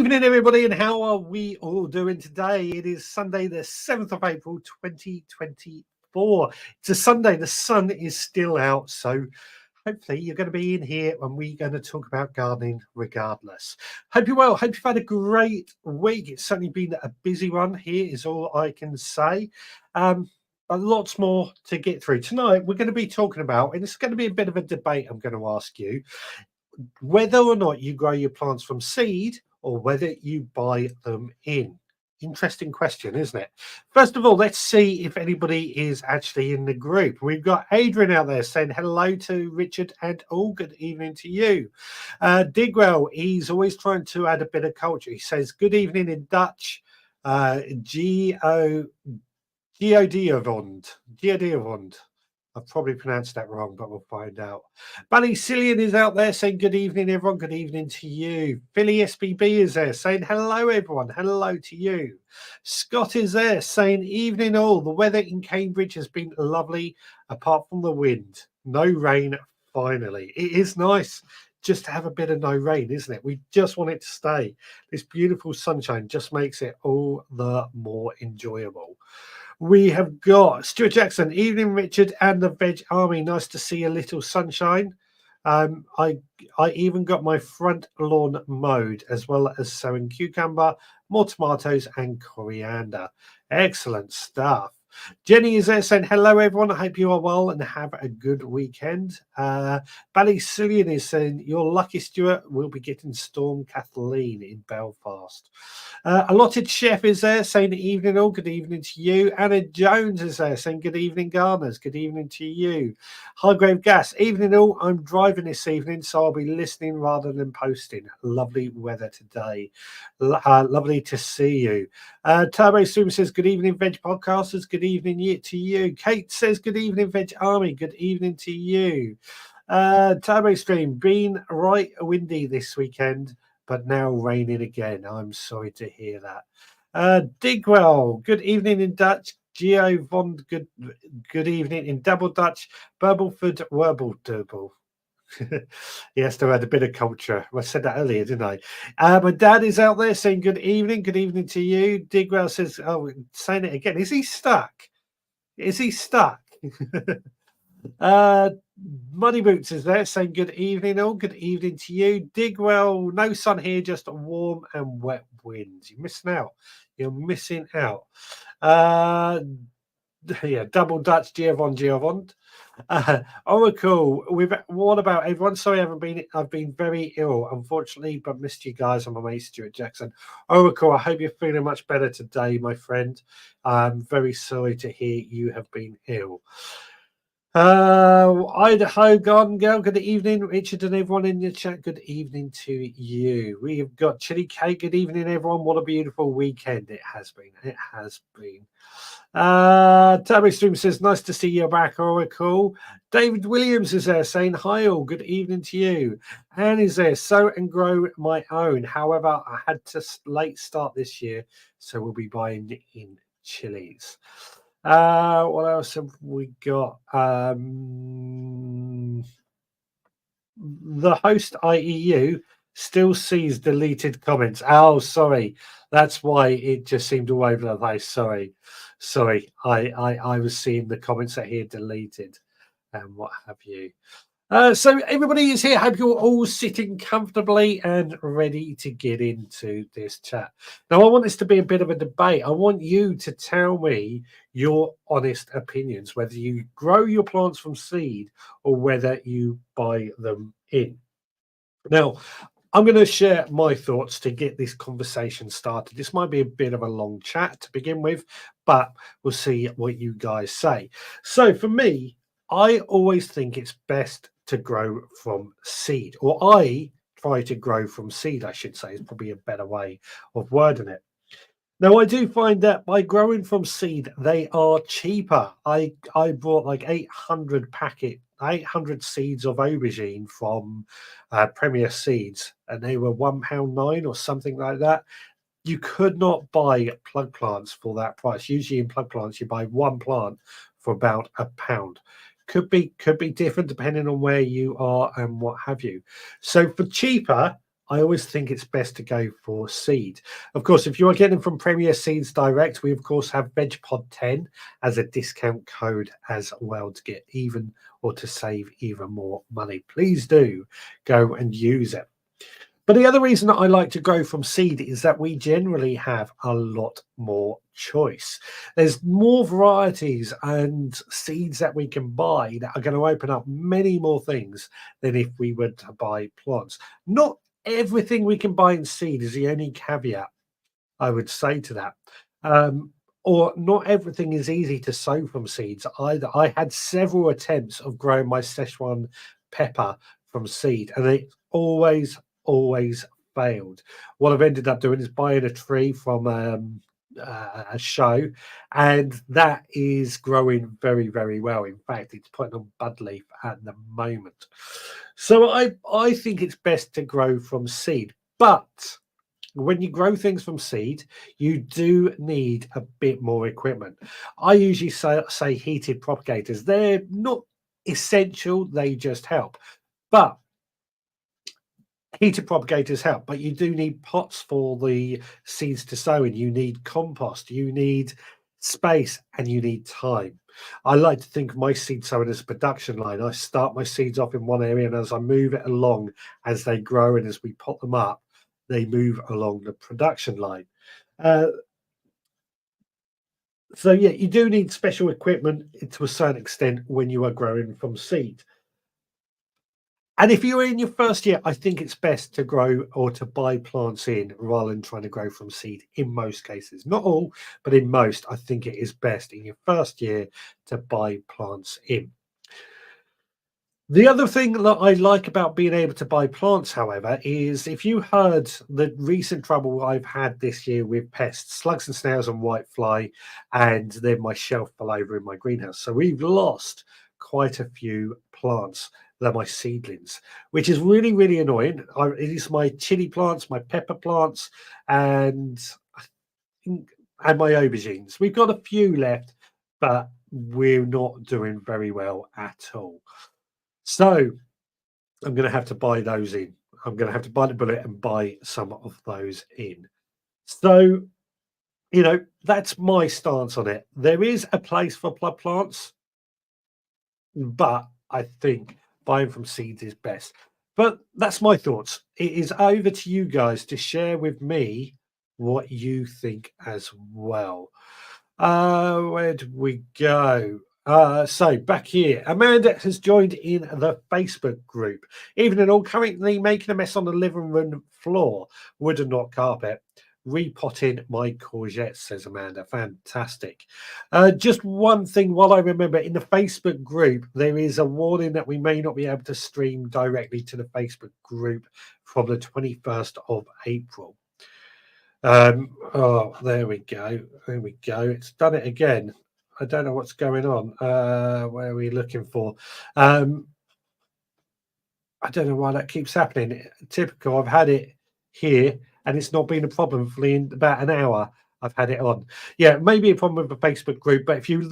evening, everybody, and how are we all doing today? It is Sunday, the 7th of April, 2024. It's a Sunday. The sun is still out, so hopefully you're going to be in here and we're going to talk about gardening regardless. Hope you're well. Hope you've had a great week. It's certainly been a busy one here, is all I can say. But lots more to get through. Tonight, we're going to be talking about, and it's going to be a bit of a debate I'm going to ask you, whether or not you grow your plants from seed or whether you buy them in. Interesting question, isn't it? First of all, let's see if anybody is actually in the group. We've got Adrian out there saying hello to Richard and all. Good evening to you. Digwell, he's always trying to add a bit of culture. He says good evening in Dutch. Geodiavond. I've probably pronounced that wrong, but we'll find out. Bunny Cillian is out there saying good evening, everyone. Good evening to you. Philly SBB is there saying hello, everyone. Hello to you. Scott is there saying evening all. The weather in Cambridge has been lovely, apart from the wind. No rain, finally. It is nice just to have a bit of no rain, isn't it? We just want it to stay. This beautiful sunshine just makes it all the more enjoyable. We have got Stuart Jackson. Evening, Richard and the Veg Army. Nice to see a little sunshine. I even got my front lawn mowed, as well as sowing cucumber, more tomatoes and coriander. Excellent stuff. Jenny is there saying hello, everyone. I hope you are well and have a good weekend. Ballysillian is saying you're lucky, Stuart. We'll be getting Storm Kathleen in Belfast. Allotted Chef is there saying evening all. Good evening to you. Anna Jones is there saying good evening, gardeners. Good evening to you. Highgrave Gas, evening all. I'm driving this evening, so I'll be listening rather than posting. Lovely weather today. Lovely to see you. Turbo Stream says good evening, Veg Podcasters. Good evening to you. Kate says good evening, Veg Army. Good evening to you. Turbo Stream, been right windy this weekend, but now raining again. I'm sorry to hear that. Digwell, good evening in Dutch. Geo Vond, good evening in Double Dutch. Burbleford, Werble, Double. He has to add a bit of culture. I said that earlier, didn't I? My dad is out there saying good evening. Good evening to you. Digwell says, oh, saying it again. Is he stuck? Is he stuck? Muddy Boots is there saying good evening all. Good evening to you. Digwell, no sun here, just warm and wet winds. You're missing out. You're missing out. Yeah, Double Dutch, Giovond. Oracle, what about everyone? Sorry, I've been very ill, unfortunately, but missed you guys. I'm my mate Stuart Jackson. Oracle, I hope you're feeling much better today, my friend. I'm very sorry to hear you have been ill. Idaho Garden Girl, good evening. Richard and everyone in the chat, good evening to you. We have got Chili Cake, good evening, everyone. What a beautiful weekend it has been. It has been. Turbo Stream says, nice to see you back, Oracle. David Williams is there saying, hi all, good evening to you. Anne is there, sow and grow my own. However, I had to late start this year, so we'll be buying in chilies. What else have we got? The host IEU still sees deleted comments. Oh, sorry. That's why it just seemed all over the place. Sorry. I was seeing the comments that he had deleted and what have you. So everybody is here. I hope you're all sitting comfortably and ready to get into this chat. Now, I want this to be a bit of a debate. I want you to tell me your honest opinions, whether you grow your plants from seed or whether you buy them in. Now, I'm going to share my thoughts to get this conversation started. This might be a bit of a long chat to begin with, but we'll see what you guys say. So for me, I always think it's best to grow from seed, or I try to grow from seed, I should say, is probably a better way of wording it. Now, I do find that by growing from seed, they are cheaper. I bought like 800 seeds of aubergine from Premier Seeds, and they were £1.09 or something like that. You could not buy plug plants for that price. Usually in plug plants, you buy one plant for about £1. Could be different depending on where you are and what have you. So for cheaper, I always think it's best to go for seed. Of course, if you are getting them from Premier Seeds Direct, we of course have VegPod10 as a discount code as well to get even or to save even more money. Please do go and use it. But the other reason that I like to grow from seed is that we generally have a lot more choice. There's more varieties and seeds that we can buy that are going to open up many more things than if we were to buy plants. Not everything we can buy in seed is the only caveat I would say to that. Or not everything is easy to sow from seeds either. I had several attempts of growing my Szechuan pepper from seed, and it always failed. What I've ended up doing is buying a tree from a show, and that is growing very well. In fact, it's putting on bud leaf at the moment. So I think it's best to grow from seed, but when you grow things from seed, you do need a bit more equipment. I usually say heated propagators. They're not essential, they just help. But heated propagators help, but you do need pots for the seeds to sow in. You need compost, you need space, and you need time. I like to think of my seed sowing as a production line. I start my seeds off in one area, and as I move it along, as they grow and as we pot them up, they move along the production line. Uh, so yeah, you do need special equipment to a certain extent when you are growing from seed. And if you're in your first year, I think it's best to grow or to buy plants in rather than trying to grow from seed in most cases. Not all, but in most, I think it is best in your first year to buy plants in. The other thing that I like about being able to buy plants, however, is if you heard the recent trouble I've had this year with pests, slugs and snails and whitefly, and then my shelf fell over in my greenhouse. So we've lost quite a few plants. They're my seedlings, which is really annoying. It is my chili plants, my pepper plants, and I think, and my aubergines. We've got a few left, but we're not doing very well at all. So I'm going to have to buy those in. I'm going to have to bite the bullet and buy some of those in. So, that's my stance on it. There is a place for blood plants, but I think buying from seeds is best. But that's my thoughts. It is over to you guys to share with me what you think as well. Where did we go? So back here, Amanda has joined in the Facebook group. Even and all, currently making a mess on the living room floor, wood and not carpet. Repotting my courgettes, says Amanda. Fantastic. Just one thing while I remember, in the Facebook group, there is a warning that we may not be able to stream directly to the Facebook group from the 21st of April. Oh, there we go. It's done it again. I don't know what's going on. Where are we looking for? I don't know why that keeps happening. Typical. I've had it here and it's not been a problem for in about an hour. I've had it on. Yeah, maybe a problem with the Facebook group, but if you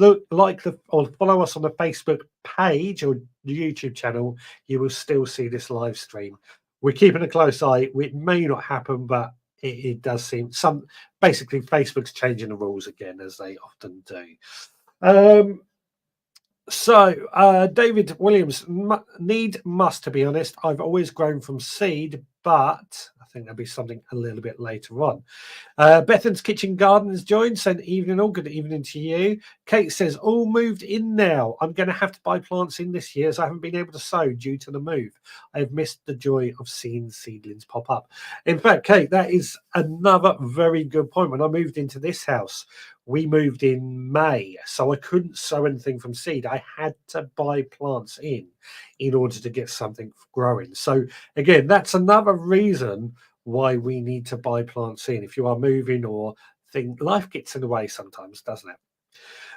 or follow us on the Facebook page or the YouTube channel, you will still see this live stream. We're keeping a close eye. It may not happen, but it does seem basically Facebook's changing the rules again, as they often do. So David Williams, must, to be honest, I've always grown from seed, but I think there'll be something a little bit later on. Bethan's Kitchen Garden has joined, saying evening all, good evening to you. Kate says, all moved in now. I'm going to have to buy plants in this year as I haven't been able to sow due to the move. I've missed the joy of seeing seedlings pop up. In fact, Kate, that is another very good point. When I moved into this house, we moved in May, so I couldn't sow anything from seed. I had to buy plants in order to get something growing. So again, that's another reason why we need to buy plants in. If you are moving or life gets in the way sometimes, doesn't it?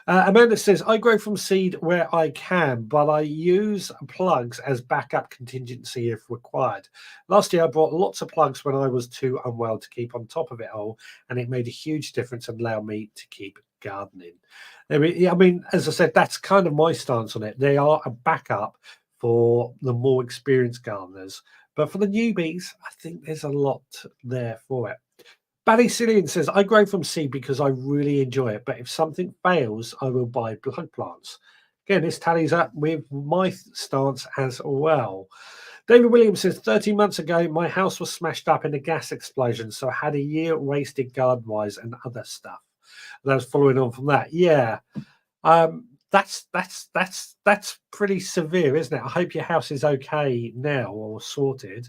Amanda says, I grow from seed where I can, but I use plugs as backup contingency if required. Last year, I bought lots of plugs when I was too unwell to keep on top of it all, and it made a huge difference and allowed me to keep gardening. I mean, as I said, that's kind of my stance on it. They are a backup for the more experienced gardeners, But for the newbies, I think there's a lot there for it. Barry Cillian says, I grow from seed because I really enjoy it, but if something fails, I will buy plug plants. Again, this tallies up with my stance as well. David Williams says, 13 months ago, my house was smashed up in a gas explosion, so I had a year wasted garden-wise and other stuff. And that was following on from that. Yeah, that's pretty severe, isn't it? I hope your house is okay now or sorted.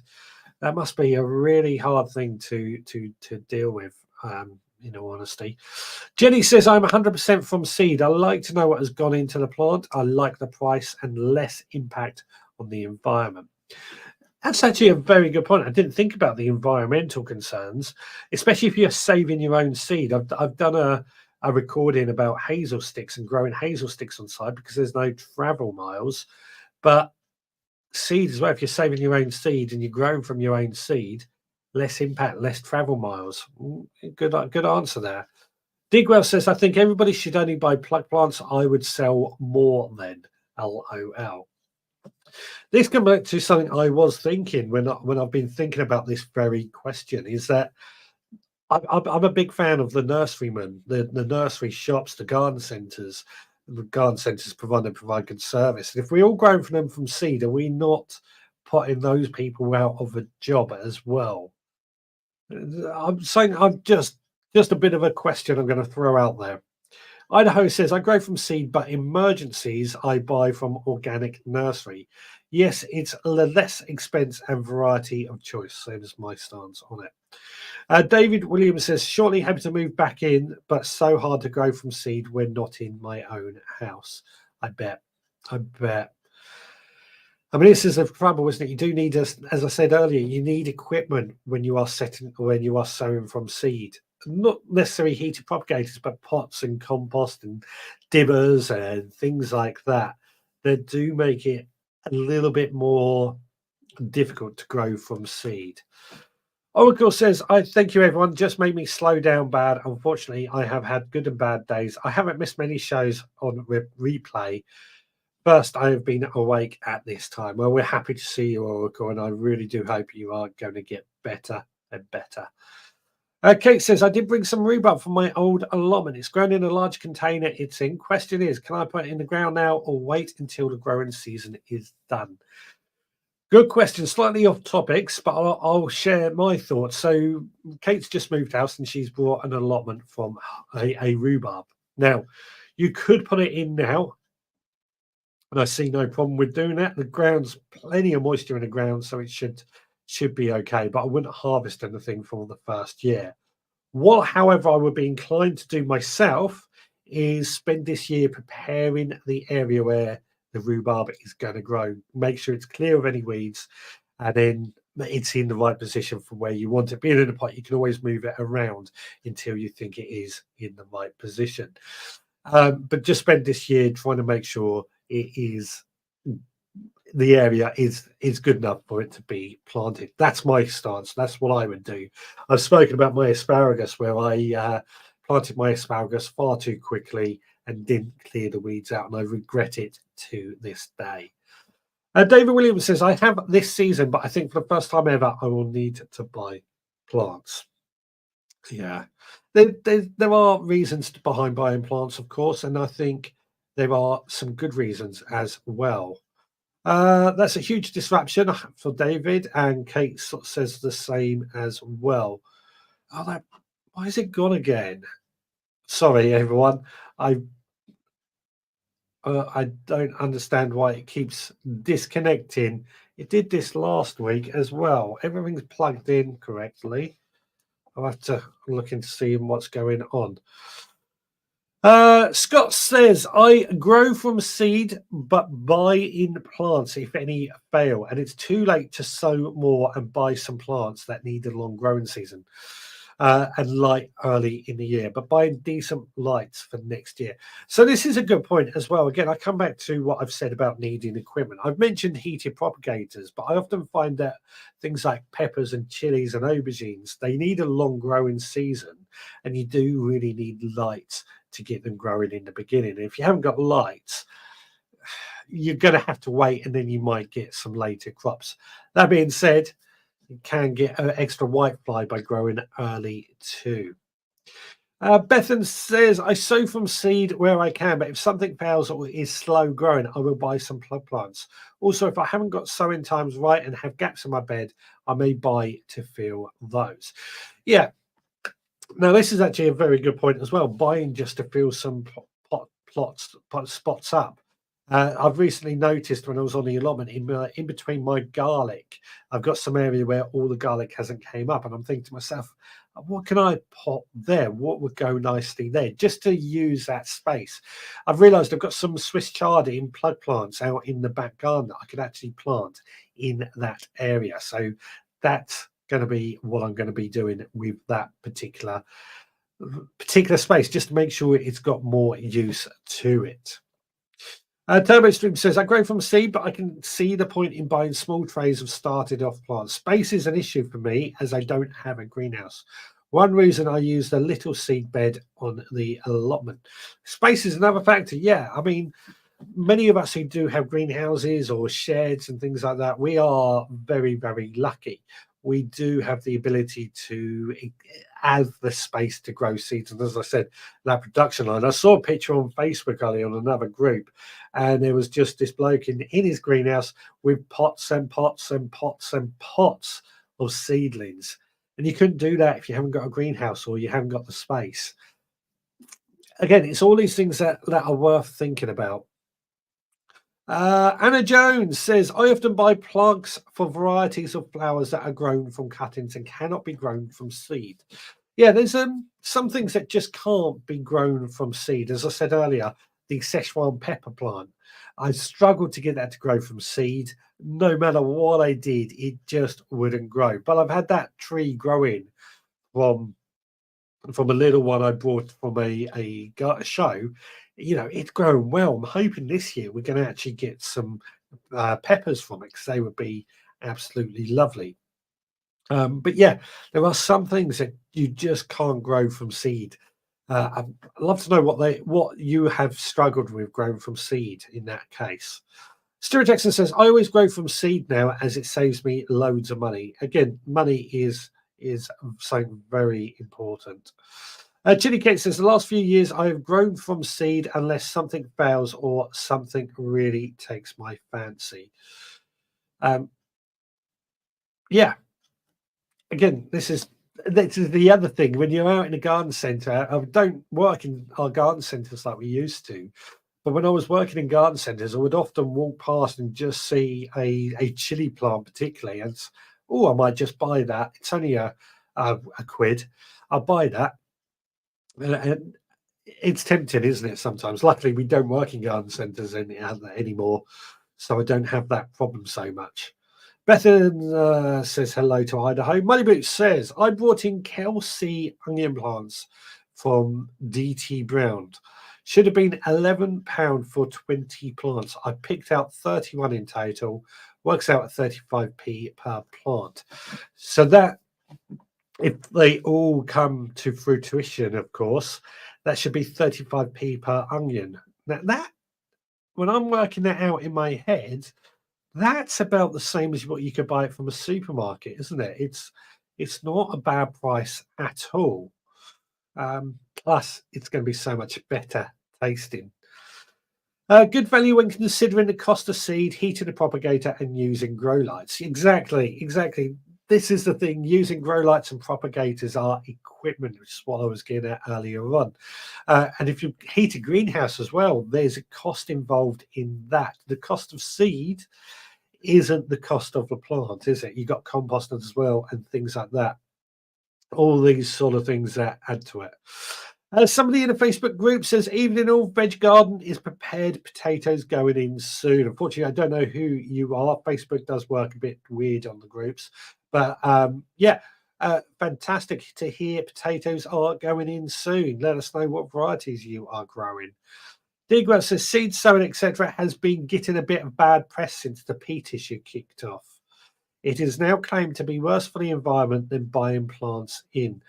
That must be a really hard thing to deal with, in all honesty. Jenny says, I'm 100% from seed. I like to know what has gone into the plant. I like the price and less impact on the environment. That's actually a very good point. I didn't think about the environmental concerns, especially if you're saving your own seed. I've done a recording about hazel sticks and growing hazel sticks on site because there's no travel miles. But seed as well, if you're saving your own seed and you're growing from your own seed, less impact, less travel miles. Good answer there. Digwell says, I think everybody should only buy plug plants. I would sell more then. LOL. This comes back to something I was thinking when I've been thinking about this very question, is that I'm a big fan of the nurserymen, the nursery shops, the garden centres. The garden centres provide good service. And if we all grow from them from seed, are we not putting those people out of a job as well? I'm saying I'm just a bit of a question I'm going to throw out there. Idaho says, I grow from seed, but emergencies I buy from organic nursery. Yes, it's less expense and variety of choice. Same as my stance on it. David Williams says, shortly happy to move back in, but so hard to grow from seed when not in my own house. I bet. I mean, this is the trouble, isn't it? You do need, as I said earlier, you need equipment when you are sowing from seed. Not necessarily heated propagators, but pots and compost and dibbers and things like that do make it a little bit more difficult to grow from seed. Oracle says, I thank you, everyone. Just made me slow down bad. Unfortunately, I have had good and bad days. I haven't missed many shows on replay. First, I have been awake at this time. Well, we're happy to see you, Oracle, and I really do hope you are going to get better and better. Kate says, I did bring some rhubarb from my old allotment. It's grown in a large container it's in. Question is, can I put it in the ground now or wait until the growing season is done? Good question. Slightly off topics, but I'll share my thoughts. So Kate's just moved house and she's brought an allotment from a rhubarb. Now, you could put it in now, and I see no problem with doing that. The ground's plenty of moisture in the ground, so it should be okay. But I wouldn't harvest anything for the first year. What, however, I would be inclined to do myself is spend this year preparing the area where the rhubarb is going to grow. Make sure it's clear of any weeds, and then it's in the right position for where you want it. Being in a pot, you can always move it around until you think it is in the right position. But just spend this year trying to make sure the area is good enough for it to be planted. That's my stance. That's what I would do. I've spoken about my asparagus, where I planted my asparagus far too quickly and didn't clear the weeds out, and I regret it to this day. David Williams says, I have this season, but I think for the first time ever, I will need to buy plants. Yeah, there are reasons behind buying plants, of course, and I think there are some good reasons as well. That's a huge disruption for David, and Kate says the same as well. Oh, why is it gone again? Sorry, everyone. I don't understand why it keeps disconnecting. It did this last week as well. Everything's plugged in correctly. I'll have to look into seeing what's going on. Scott says, I grow from seed, but buy in plants if any fail, and it's too late to sow more and buy some plants that need a long growing season and light early in the year, but buying decent lights for next year. So this is a good point as well. Again, I come back to what I've said about needing equipment. I've mentioned heated propagators, but I often find that things like peppers and chilies and aubergines, they need a long growing season, and you do really need lights to get them growing in the beginning. And if you haven't got lights, you're going to have to wait, and then you might get some later crops. That being said, you can get an extra whitefly by growing early too. Bethan says, I sow from seed where I can, but if something fails or is slow growing, I will buy some plug plants. Also, if I haven't got sowing times right and have gaps in my bed, I may buy to fill those. Yeah. Now, this is actually a very good point as well, buying just to fill some spots up. I've recently noticed when I was on the allotment, in between my garlic, I've got some area where all the garlic hasn't came up, and I'm thinking to myself, what can I put there? What would go nicely there? Just to use that space. I've realised I've got some Swiss chard in plug plants out in the back garden that I could actually plant in that area. So that's going to be what I'm going to be doing with that particular space, just to make sure it's got more use to it. Turbo Stream says, I grow from seed, but I can see the point in buying small trays of started off plants. Space is an issue for me as I don't have a greenhouse. One reason I used a little seed bed on the allotment. Space is another factor. Yeah, I mean, many of us who do have greenhouses or sheds and things like that, we are very, very lucky. We do have the ability to have the space to grow seeds. And as I said, that production line, I saw a picture on Facebook earlier on another group, and there was just this bloke in his greenhouse with pots and pots and pots and pots of seedlings. And you couldn't do that if you haven't got a greenhouse or you haven't got the space. Again, it's all these things that are worth thinking about. Anna Jones says, I often buy plugs for varieties of flowers that are grown from cuttings and cannot be grown from seed. Yeah, there's some things that just can't be grown from seed. As I said earlier, the Szechuan pepper plant, I struggled to get that to grow from seed. No matter what I did, it just wouldn't grow. But I've had that tree growing from a little one I brought from a show. You know, it's grown well. I'm hoping this year we're going to actually get some peppers from it, because they would be absolutely lovely. But yeah, there are some things that you just can't grow from seed. I'd love to know what you have struggled with growing from seed in that case. Stuart Jackson says, I always grow from seed now as it saves me loads of money. Again, money is something very important. Chili Kate says, the last few years I have grown from seed unless something fails or something really takes my fancy. Yeah. Again, this is the other thing. When you're out in a garden centre, I don't work in our garden centres like we used to. But when I was working in garden centres, I would often walk past and just see a chili plant particularly. And, I might just buy that. It's only a quid. I'll buy that. And it's tempting, isn't it, sometimes? Luckily, we don't work in garden centres anymore, so I don't have that problem so much. Bethan says hello to Idaho. Money Boots says, I brought in Kelsey onion plants from DT Brown. Should have been £11 for 20 plants. I picked out 31 in total. Works out at 35p per plant. So that, if they all come to fruition, of course, that should be 35p per onion. Now that, when I'm working that out in my head, that's about the same as what you could buy it from a supermarket, isn't it? It's not a bad price at all. Plus, it's going to be so much better tasting. Good value when considering the cost of seed, heating the propagator, and using grow lights. Exactly. This is the thing. Using grow lights and propagators are equipment, which is what I was getting at earlier on. And if you heat a greenhouse as well, there's a cost involved in that. The cost of seed isn't the cost of the plant, is it? You've got composting as well and things like that. All these sort of things that add to it. Somebody in a Facebook group says, evening all, veg garden is prepared potatoes going in soon. Unfortunately, I don't know who you are. Facebook does work a bit weird on the groups. But fantastic to hear potatoes are going in soon. Let us know what varieties you are growing. Digwell says, seed sowing, etc., has been getting a bit of bad press since the peat issue kicked off. It is now claimed to be worse for the environment than buying plants in.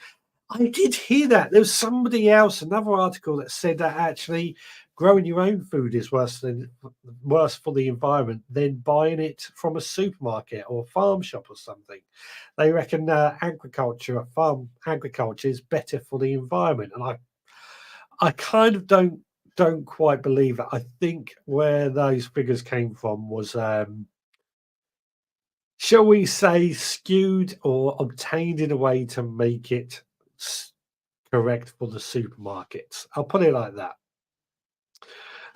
I did hear that. There was somebody else, another article that said that actually growing your own food is worse for the environment than buying it from a supermarket or farm shop or something. They reckon farm agriculture is better for the environment, and I kind of don't quite believe it. I think where those figures came from was, shall we say, skewed or obtained in a way to make it correct for the supermarkets. I'll put it like that.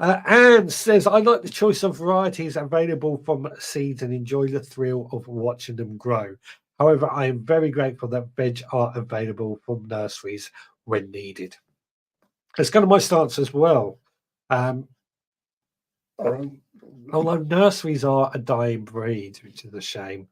Anne says, I like the choice of varieties available from seeds and enjoy the thrill of watching them grow. However, I am very grateful that veg are available from nurseries when needed. It's kind of my stance as well. Although nurseries are a dying breed, which is a shame.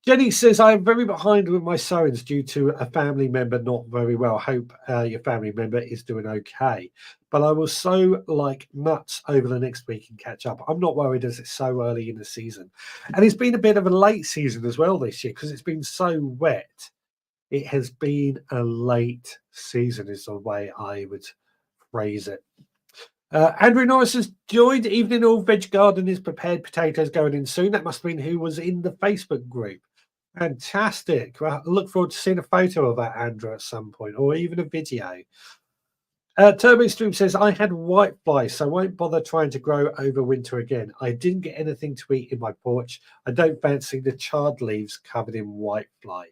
Jenny says, I am very behind with my sowings due to a family member not very well. Hope your family member is doing okay. But I will sow like nuts over the next week and catch up. I'm not worried as it's so early in the season. And it's been a bit of a late season as well this year because it's been so wet. It has been a late season is the way I would phrase it. Andrew Norris has joined. Evening all, veg garden is prepared. Potatoes going in soon. That must have been who was in the Facebook group. Fantastic. Well, I look forward to seeing a photo of that, Andrew, at some point, or even a video. Turbo Stream says, I had whitefly, so I won't bother trying to grow over winter again. I didn't get anything to eat in my porch. I don't fancy the charred leaves covered in whitefly.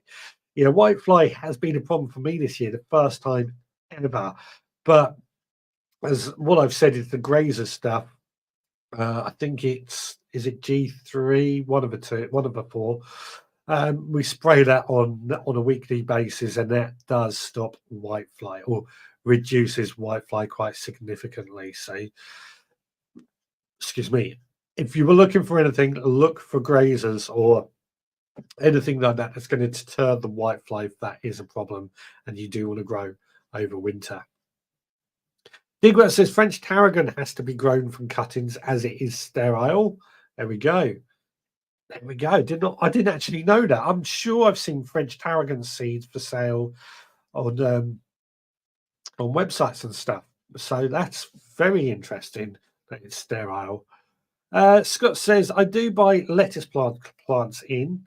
You know, whitefly has been a problem for me this year, the first time ever. But as what I've said is the grazer stuff. I think is it G3, one of the four. We spray that on a weekly basis, and that does stop whitefly or reduces whitefly quite significantly. So, excuse me, if you were looking for anything, look for grazers or anything like that that's going to deter the whitefly if that is a problem and you do want to grow over winter. Digwell says French tarragon has to be grown from cuttings as it is sterile. There we go. There we go. I didn't actually know that. I'm sure I've seen French tarragon seeds for sale on websites and stuff. So that's very interesting that it's sterile. Scott says, I do buy lettuce plants in.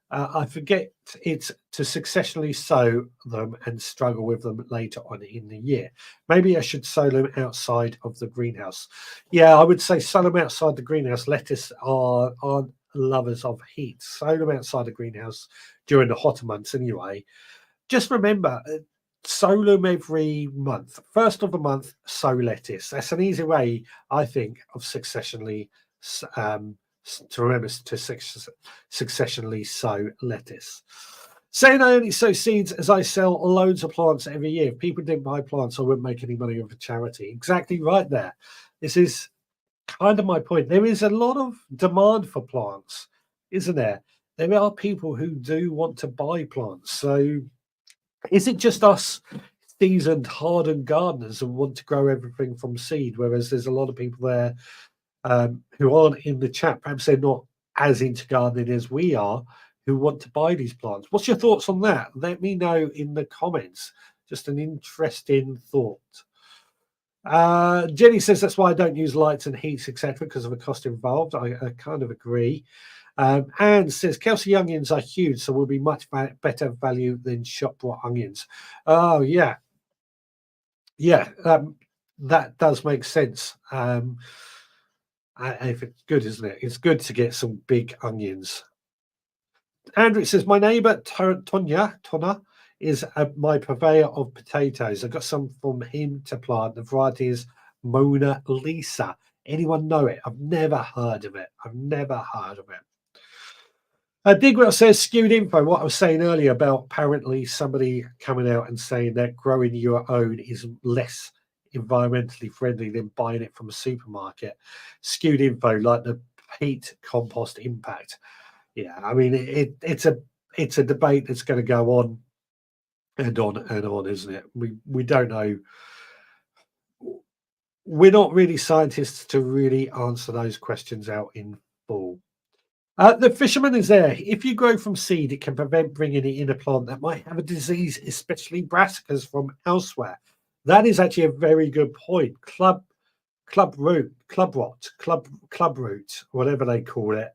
I forget it's to successfully sow them and struggle with them later on in the year. Maybe I should sow them outside of the greenhouse. Yeah, I would say sow them outside the greenhouse. Lettuce aren't lovers of heat. Sow them outside the greenhouse during the hotter months anyway. Just remember, sow them every month. First of the month, sow lettuce. That's an easy way, I think, of successionally sow lettuce. Saying I only sow seeds as I sell loads of plants every year. If people didn't buy plants, I wouldn't make any money off a charity. Exactly right there. This is kind of my point. There is a lot of demand for plants, isn't there? There are people who do want to buy plants. So is it just us seasoned, hardened gardeners who want to grow everything from seed, whereas there's a lot of people there who aren't in the chat, perhaps they're not as into gardening as we are, who want to buy these plants? What's your thoughts on that? Let me know in the comments. Just an interesting thought. Jenny says that's why I don't use lights and heats, etc., because of the cost involved. I kind of agree. Anne says Kelsey onions are huge, so will be much better value than shop bought onions. Oh yeah, that does make sense. If it's good, isn't it? It's good to get some big onions. Andrew says my neighbour Tonna is my purveyor of potatoes. I got some from him to plant. The variety is Mona Lisa. Anyone know it? I've never heard of it. Digwell says skewed info. What I was saying earlier about apparently somebody coming out and saying that growing your own is less environmentally friendly than buying it from a supermarket. Skewed info, like the peat compost impact. Yeah, I mean it's a debate that's going to go on and on and on, isn't it? We don't know. We're not really scientists to really answer those questions out in full. The fisherman is there. If you grow from seed, it can prevent bringing in a plant that might have a disease, especially brassicas from elsewhere. That is actually a very good point. club root, club root, whatever they call it.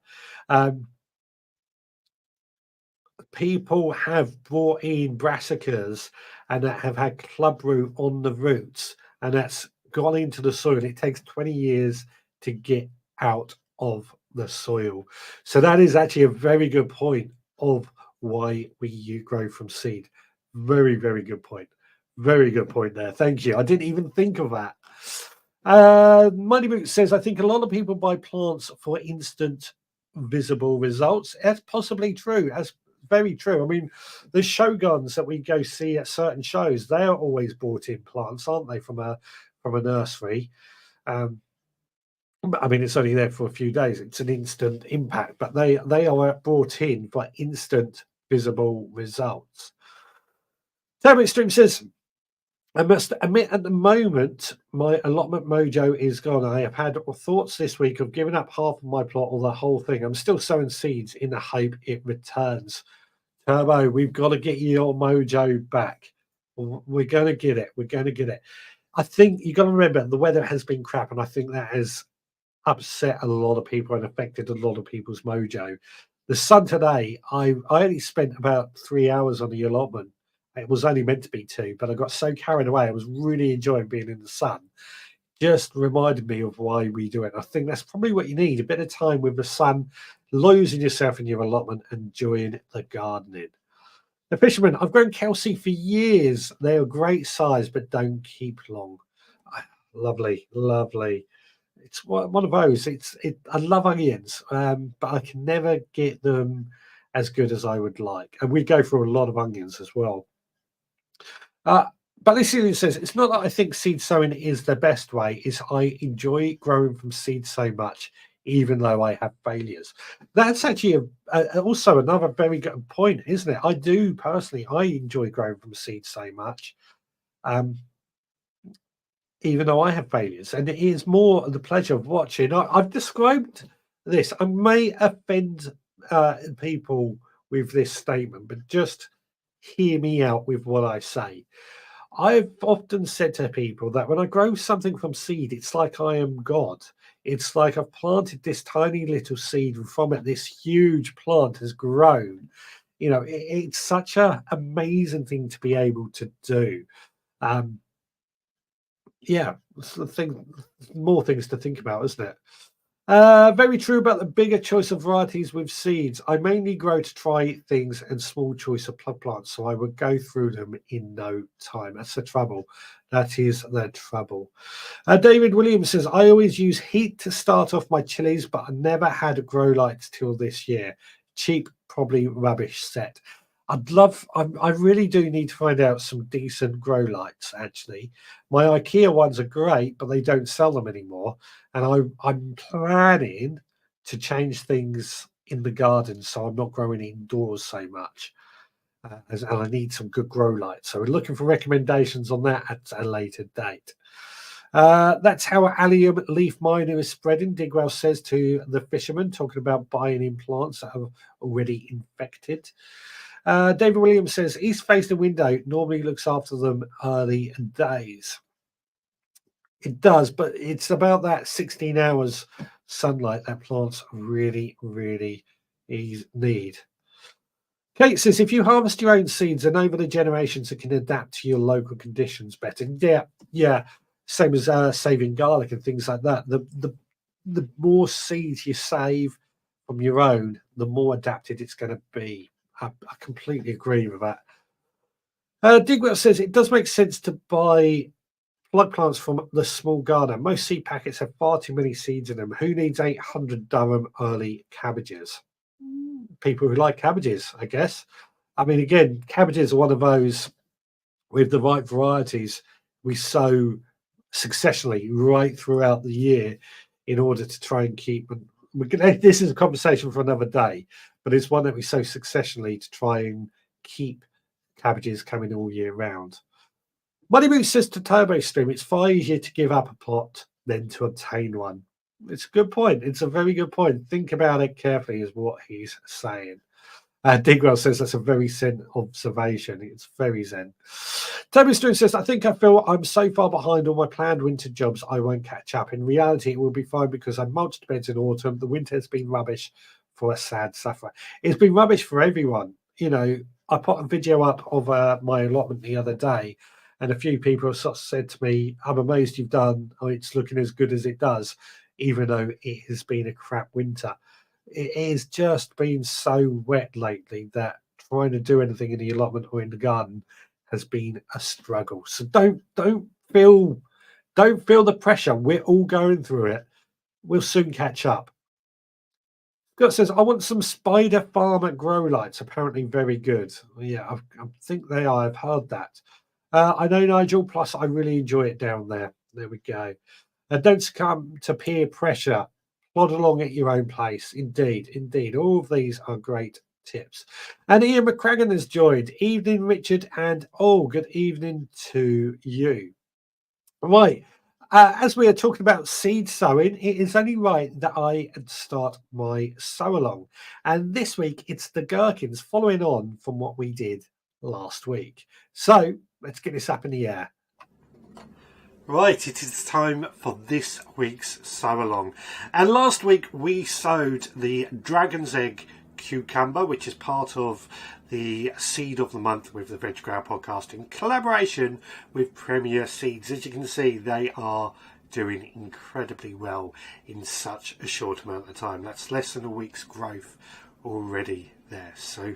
People have brought in brassicas and that have had club root on the roots, and that's gone into the soil. It takes 20 years to get out of the soil. So that is actually a very good point of why we grow from seed. Very, very good point. Very good point there. Thank you. I didn't even think of that. Money Boot says, I think a lot of people buy plants for instant visible results. That's possibly true. That's very true. I mean, the shoguns that we go see at certain shows, they are always bought in plants, aren't they, from a nursery? I mean, it's only there for a few days. It's an instant impact, but they are brought in for instant visible results. Tablet Stream says, I must admit, at the moment, my allotment mojo is gone. I have had thoughts this week of giving up half of my plot or the whole thing. I'm still sowing seeds in the hope it returns. Turbo, we've got to get your mojo back. We're going to get it. We're going to get it. I think you've got to remember the weather has been crap, and I think that has upset a lot of people and affected a lot of people's mojo. The sun today, I only spent about 3 hours on the allotment. It was only meant to be 2, but I got so carried away. I was really enjoying being in the sun. Just reminded me of why we do it. I think that's probably what you need, a bit of time with the sun, losing yourself in your allotment, enjoying the gardening. The fisherman, I've grown Kelsey for years. They are great size, but don't keep long. Lovely, lovely. It's one of those. I love onions, but I can never get them as good as I would like. And we go through a lot of onions as well. But this says, it's not that I think seed sowing is the best way, it's I enjoy growing from seed so much, even though I have failures. That's actually also another very good point, isn't it? I do personally, I enjoy growing from seed so much, even though I have failures. And it is more the pleasure of watching. I've described this. I may offend people with this statement, but just hear me out with what I say. I've often said to people that when I grow something from seed, it's like I am God. It's like I've planted this tiny little seed, and from it, this huge plant has grown. You know, it's such an amazing thing to be able to do. Yeah, more things to think about, isn't it? Very true about the bigger choice of varieties with seeds. I mainly grow to try things and small choice of plants, so I would go through them in no time. That's the trouble. That is the trouble. David Williams says, I always use heat to start off my chilies, but I never had grow lights till this year. Cheap, probably rubbish set. I really do need to find out some decent grow lights, actually. My IKEA ones are great, but they don't sell them anymore. And I'm planning to change things in the garden so I'm not growing indoors so much. And I need some good grow lights. So we're looking for recommendations on that at a later date. That's how allium leaf miner is spreading, Digwell says to the fisherman, talking about buying in plants that are already infected. David Williams says, east facing window normally looks after them early days. It does, but it's about that 16 hours sunlight that plants really, really need. Kate says, if you harvest your own seeds and over the generations, it can adapt to your local conditions better. Yeah. Same as saving garlic and things like that. The more seeds you save from your own, the more adapted it's going to be. I completely agree with that. Digwell says, it does make sense to buy plug plants from the small garden. Most seed packets have far too many seeds in them. Who needs 800 Durham early cabbages? People who like cabbages, I guess. I mean, again, cabbages are one of those with the right varieties we sow successionally right throughout the year in order to try and keep them. This is a conversation for another day, but it's one that we sow successionally to try and keep cabbages coming all year round. Money Boot says to Turbo Stream, it's far easier to give up a plot than to obtain one. It's a good point. It's a very good point. Think about it carefully, is what he's saying. Digwell says that's a very zen observation. It's very zen. Toby Stone says, I think I feel I'm so far behind on my planned winter jobs, I won't catch up. In reality, it will be fine because I mulched beds in autumn. The winter has been rubbish for a sad sufferer. It's been rubbish for everyone. You know, I put a video up of my allotment the other day, and a few people have sort of said to me, I'm amazed you've done, it's looking as good as it does, even though it has been a crap winter. It has just been so wet lately that trying to do anything in the allotment or in the garden has been a struggle. So don't feel the pressure. We're all going through it. We'll soon catch up. Scott says, I want some Spider Farmer grow lights. Apparently very good. Yeah, I think they are. I've heard that. I know, Nigel. Plus, I really enjoy it down there. There we go. Don't succumb to peer pressure. Plod along at your own pace. Indeed, indeed. All of these are great tips. And Ian McCragan has joined. Evening, Richard, and good evening to you. Right. As we are talking about seed sowing, it is only right that I start my sow along. And this week it's the gherkins, following on from what we did last week. So let's get this up in the air. Right, it is time for this week's sow along. And last week we sowed the Dragon's Egg cucumber, which is part of the Seed of the Month with the Veg Grower podcast in collaboration with Premier Seeds. As you can see, they are doing incredibly well in such a short amount of time. That's less than a week's growth already there. So,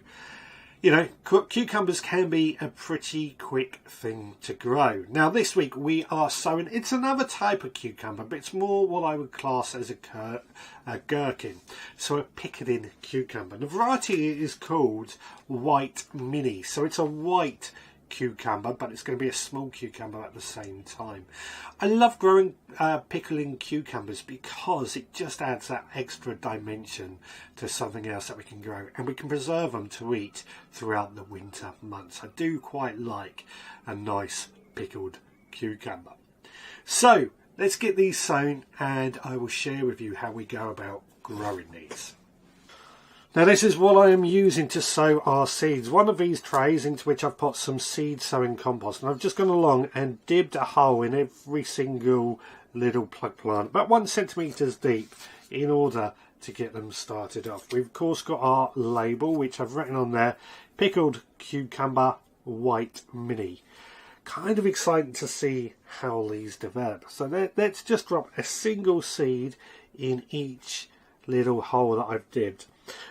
you know, cucumbers can be a pretty quick thing to grow. Now, this week we are sowing, it's another type of cucumber, but it's more what I would class as a gherkin. So a picketing cucumber. The variety is called White Mini. So it's a white cucumber, but it's going to be a small cucumber at the same time. I love growing pickling cucumbers because it just adds that extra dimension to something else that we can grow, and we can preserve them to eat throughout the winter months. I do quite like a nice pickled cucumber. So let's get these sown and I will share with you how we go about growing these. Now this is what I am using to sow our seeds. One of these trays into which I've put some seed sowing compost, and I've just gone along and dibbed a hole in every single little plug plant, about 1 centimetre deep, in order to get them started off. We've of course got our label, which I've written on there, Pickled Cucumber White Mini. Kind of exciting to see how these develop. So let's just drop a single seed in each little hole that I've dibbed.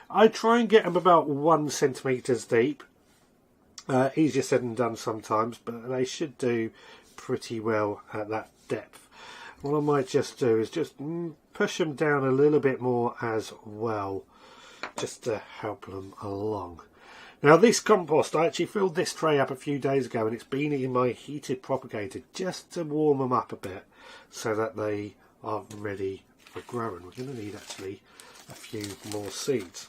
I try and get them about 1 centimetre deep. Easier said than done sometimes, but they should do pretty well at that depth. What I might just do is just push them down a little bit more as well, just to help them along. Now this compost, I actually filled this tray up a few days ago, and it's been in my heated propagator just to warm them up a bit so that they are ready for growing. We're going to need actually a few more seeds.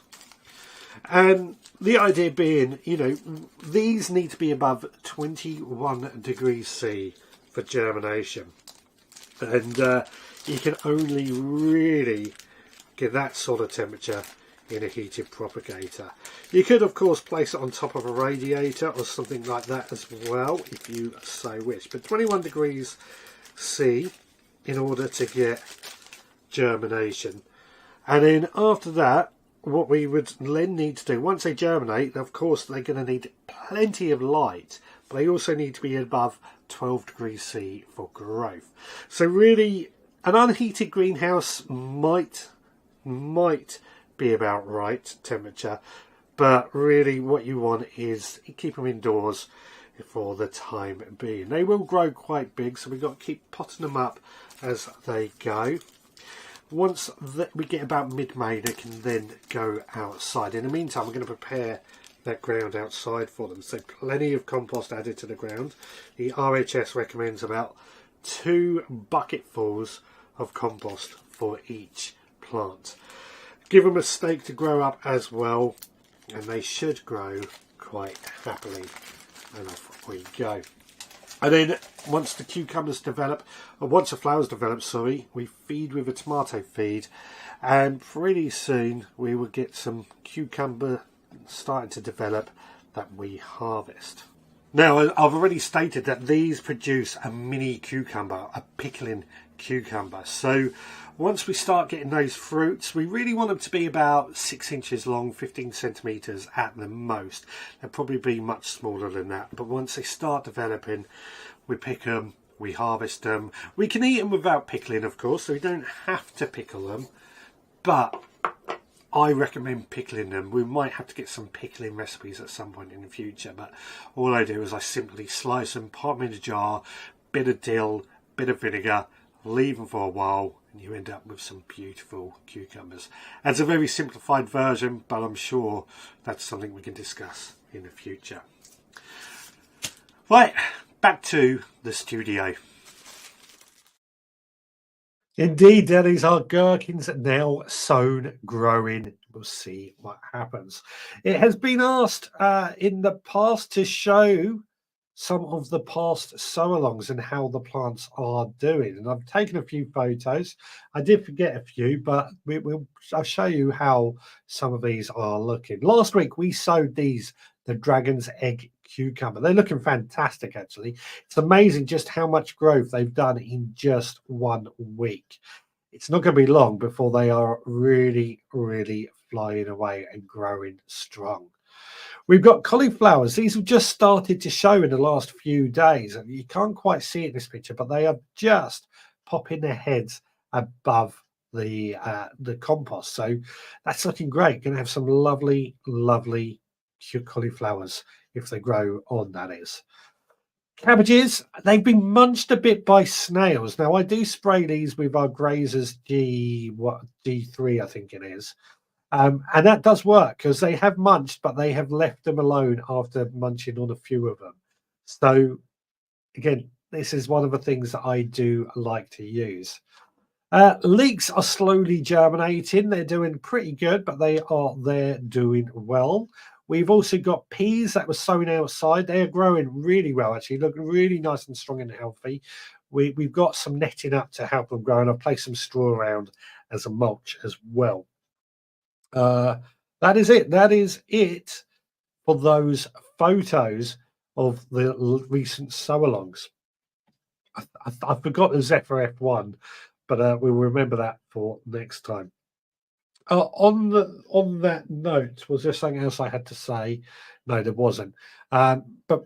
And the idea being, you know, these need to be above 21 degrees C for germination. And you can only really get that sort of temperature in a heated propagator. You could of course place it on top of a radiator or something like that as well if you so wish. But 21 degrees C in order to get germination. And then after that, what we would then need to do, once they germinate, of course they're going to need plenty of light, but they also need to be above 12 degrees C for growth. So really, an unheated greenhouse might be about right temperature, but really what you want is keep them indoors for the time being. They will grow quite big, so we've got to keep potting them up as they go. Once we get about mid-May, they can then go outside. In the meantime, we're going to prepare that ground outside for them. So plenty of compost added to the ground. The RHS recommends about 2 bucketfuls of compost for each plant. Give them a stake to grow up as well, and they should grow quite happily. And off we go. And then once the cucumbers develop, or once the flowers develop, sorry, we feed with a tomato feed, and pretty soon we will get some cucumber starting to develop that we harvest. Now, I've already stated that these produce a mini cucumber, a pickling cucumber. So once we start getting those fruits, we really want them to be about 6 inches long, 15 centimetres at the most. They'll probably be much smaller than that. But once they start developing, we pick them, we harvest them. We can eat them without pickling, of course, so we don't have to pickle them. But I recommend pickling them. We might have to get some pickling recipes at some point in the future, but all I do is I simply slice them, pop them in a jar, bit of dill, bit of vinegar, leave them for a while, and you end up with some beautiful cucumbers. It's a very simplified version, but I'm sure that's something we can discuss in the future. Right, back to the studio. Indeed, that is our gherkins now sown, growing. We'll see what happens. It has been asked in the past to show some of the past sow-alongs and how the plants are doing. And I've taken a few photos. I did forget a few, but I'll show you how some of these are looking. Last week, we sowed these, the dragon's egg cucumber. They're looking fantastic, actually. It's amazing just how much growth they've done in just 1 week. It's not going to be long before they are really, really flying away and growing strong. We've got cauliflowers. These have just started to show in the last few days, and you can't quite see it in this picture, but they are just popping their heads above the compost. So that's looking great. Going to have some lovely, lovely cauliflowers if they grow on, that is. Cabbages, they've been munched a bit by snails. Now, I do spray these with our Grazers G3, I think it is. And that does work because they have munched, but they have left them alone after munching on a few of them. So, again, this is one of the things that I do like to use. Leeks are slowly germinating. They're doing pretty good, but they're doing well. We've also got peas that were sown outside. They are growing really well, actually, looking really nice and strong and healthy. We've got some netting up to help them grow, and I've placed some straw around as a mulch as well. That is it. That is it for those photos of the recent sow-alongs. I forgot the Zephyr F1, but we'll remember that for next time. On that note, was there something else I had to say? No, there wasn't. But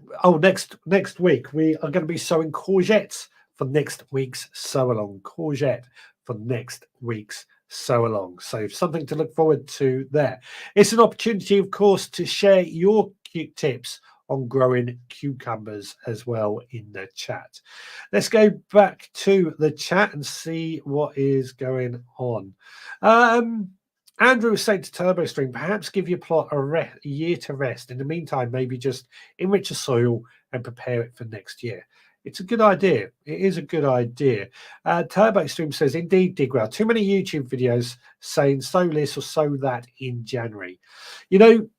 next week we are going to be sowing courgettes for next week's sow-along. Courgette for next week's sow-along. So something to look forward to there. It's an opportunity, of course, to share your cute tips on growing cucumbers as well in the chat. Let's go back to the chat and see what is going on. Andrew was saying to TurboStream, perhaps give your plot a year to rest. In the meantime, maybe just enrich the soil and prepare it for next year. It's a good idea. It is a good idea. TurboStream says, indeed, Digwell, too many YouTube videos saying sow this or sow that in January. You know,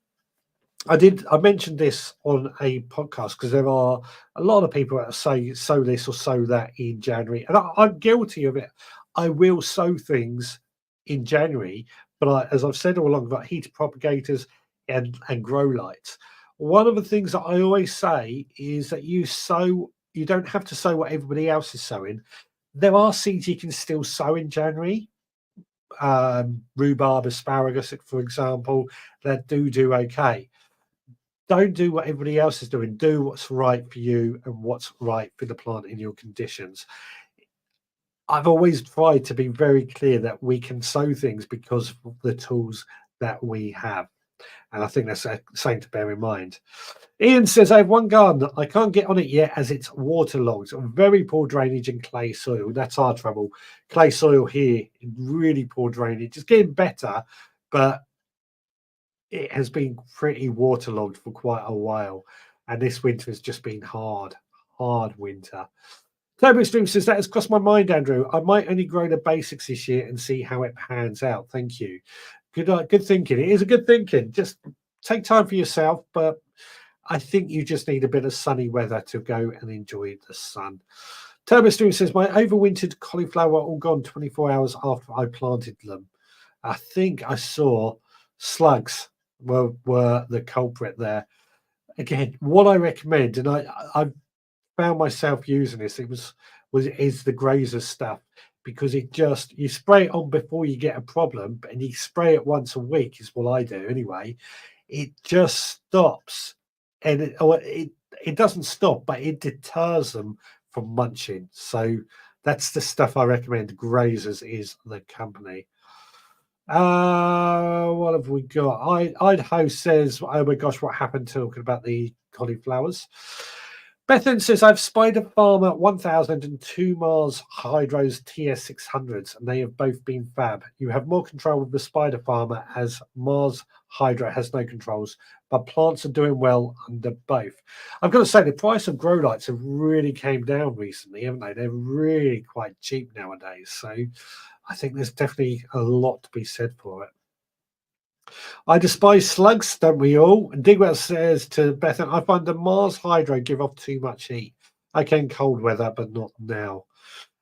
I mentioned this on a podcast because there are a lot of people that say sow this or sow that in January. And I'm guilty of it. I will sow things in January, but as I've said all along about heater propagators and grow lights, one of the things that I always say is that you don't have to sow what everybody else is sowing. There are seeds you can still sow in January. Rhubarb, asparagus, for example, that do okay. Don't do what everybody else is doing. Do what's right for you and what's right for the plant in your conditions. I've always tried to be very clear that we can sow things because of the tools that we have. And I think that's something to bear in mind. Ian says, I have one garden. I can't get on it yet as it's waterlogged. Very poor drainage and clay soil. That's our trouble. Clay soil here, really poor drainage. It's getting better, but it has been pretty waterlogged for quite a while. And this winter has just been hard winter. TurboStream says, that has crossed my mind, Andrew. I might only grow the basics this year and see how it pans out. Thank you. Good thinking. It is a good thinking. Just take time for yourself, but I think you just need a bit of sunny weather to go and enjoy the sun. TurboStream says, my overwintered cauliflower all gone 24 hours after I planted them. I think I saw slugs were the culprit there. again, what I recommend, and I found myself using this, is the grazer stuff, because it just, you spray it on before you get a problem, and you spray it once a week is what I do anyway. It just stops, and it doesn't stop, but it deters them from munching. So that's the stuff I recommend. Grazers is the company. What have we got? Idaho says, "Oh my gosh, what happened?" Talking about the cauliflowers. Bethan says, "I've Spider Farmer 1000 and 2 Mars Hydros TS600s, and they have both been fab. You have more control with the Spider Farmer, as Mars Hydro has no controls, but plants are doing well under both." I've got to say, the price of grow lights have really came down recently, haven't they? They're really quite cheap nowadays. So I think there's definitely a lot to be said for it. I despise slugs, don't we all? And Digwell says to Bethan, "I find the Mars Hydro give off too much heat. I can cold weather, but not now."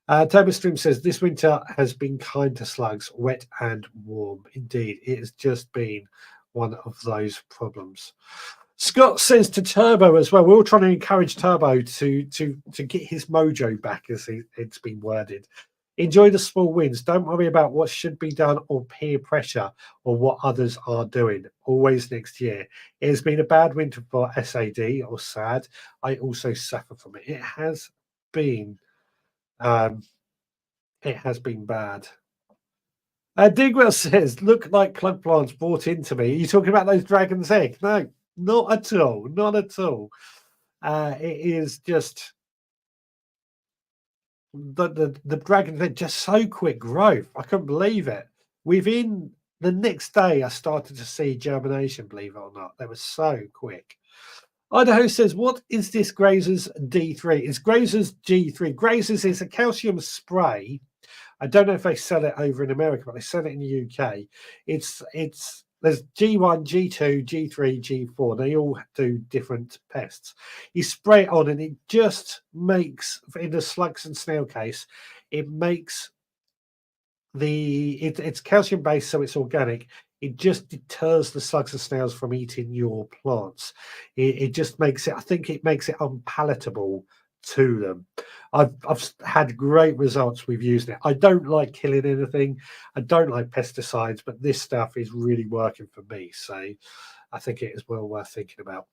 Tablestream says, "This winter has been kind to slugs, wet and warm. Indeed, it has just been one of those problems." Scott says to Turbo as well, we're all trying to encourage Turbo to get his mojo back, as it's been worded. "Enjoy the small wins. Don't worry about what should be done or peer pressure or what others are doing. Always next year. It has been a bad winter for SAD, or SAD. I also suffer from it." It has been. It has been bad. Digwell says, "Look like club plants brought into me." Are you talking about those dragon's egg? No, not at all. Not at all. It is just the dragon's egg, just so quick growth. I couldn't believe it. Within the next day, I started to see germination, believe it or not. They were so quick. Idaho says, "What is this Grazer's D3? It's Grazer's G3. Grazer's is a calcium spray. I don't know if they sell it over in America, but they sell it in the UK. It's there's G1, G2, G3, G4. They all do different pests. You spray it on, and it just makes, in the slugs and snail case, it makes it's calcium based, so it's organic. It just deters the slugs and snails from eating your plants. It just makes it, I think it makes it unpalatable to them. I've had great results with using it. I don't like killing anything. I don't like pesticides, but this stuff is really working for me. So I think it is well worth thinking about.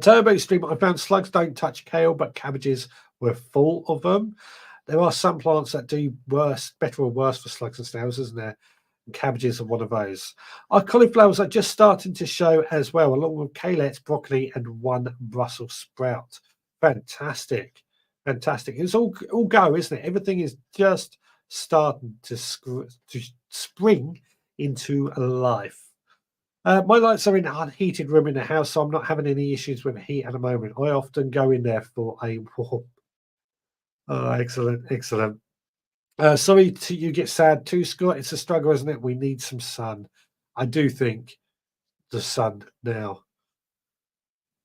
Turbo Stream, "I found slugs don't touch kale, but cabbages were full of them." There are some plants that do worse, better or worse for slugs and snails, isn't there? And cabbages are one of those. Our cauliflowers are just starting to show as well, along with kaleets, broccoli, and one Brussels sprout. Fantastic. Fantastic. It's all go, isn't it? Everything is just starting to spring into life. My lights are in an unheated room in the house, so I'm not having any issues with heat at the moment. I often go in there for a warm. Oh, excellent, excellent. Sorry to you get sad too, Scott. It's a struggle, isn't it? We need some sun. I do think the sun now.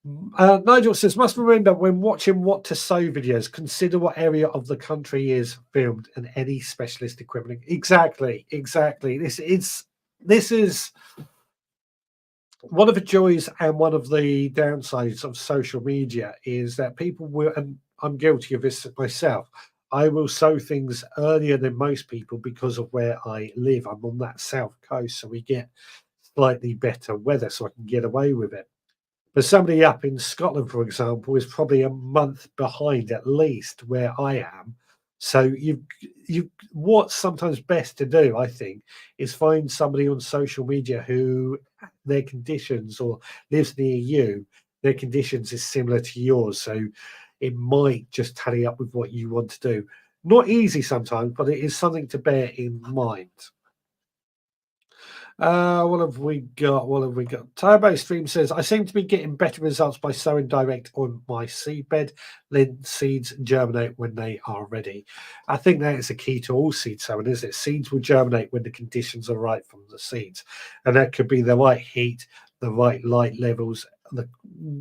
Nigel says, "Must remember when watching what to sow videos, consider what area of the country is filmed and any specialist equipment." Exactly, exactly. This is one of the joys and one of the downsides of social media, is that people will, and I'm guilty of this myself, I will sow things earlier than most people because of where I live. I'm on that south coast, so we get slightly better weather, so I can get away with it. But somebody up in Scotland, for example, is probably a month behind at least where I am. So you what's sometimes best to do, I think, is find somebody on social media who their conditions, or lives near you, their conditions is similar to yours. So it might just tally up with what you want to do. Not easy sometimes, but it is something to bear in mind. What have we got? What have we got? Turbo Stream says, "I seem to be getting better results by sowing direct on my seed bed. Then seeds germinate when they are ready." I think that is a key to all seed sowing, isn't it? Seeds will germinate when the conditions are right from the seeds. And that could be the right heat, the right light levels, the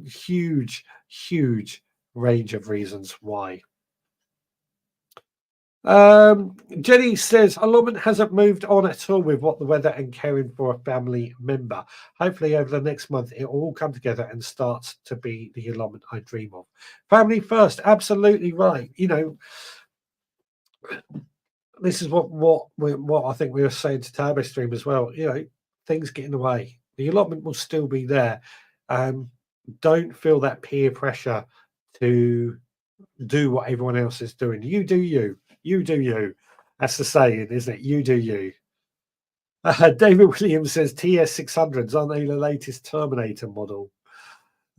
huge, huge range of reasons why. Jenny says allotment hasn't moved on at all with what the weather and caring for a family member. Hopefully, over the next month, it will all come together and starts to be the allotment I dream of. Family first, absolutely right. You know, this is what I think we were saying to Turbo Stream as well. You know, things get in the way. The allotment will still be there. Don't feel that peer pressure to do what everyone else is doing. You do you. You do you. That's the saying, isn't it? You do you. David Williams says TS600s aren't they the latest Terminator model?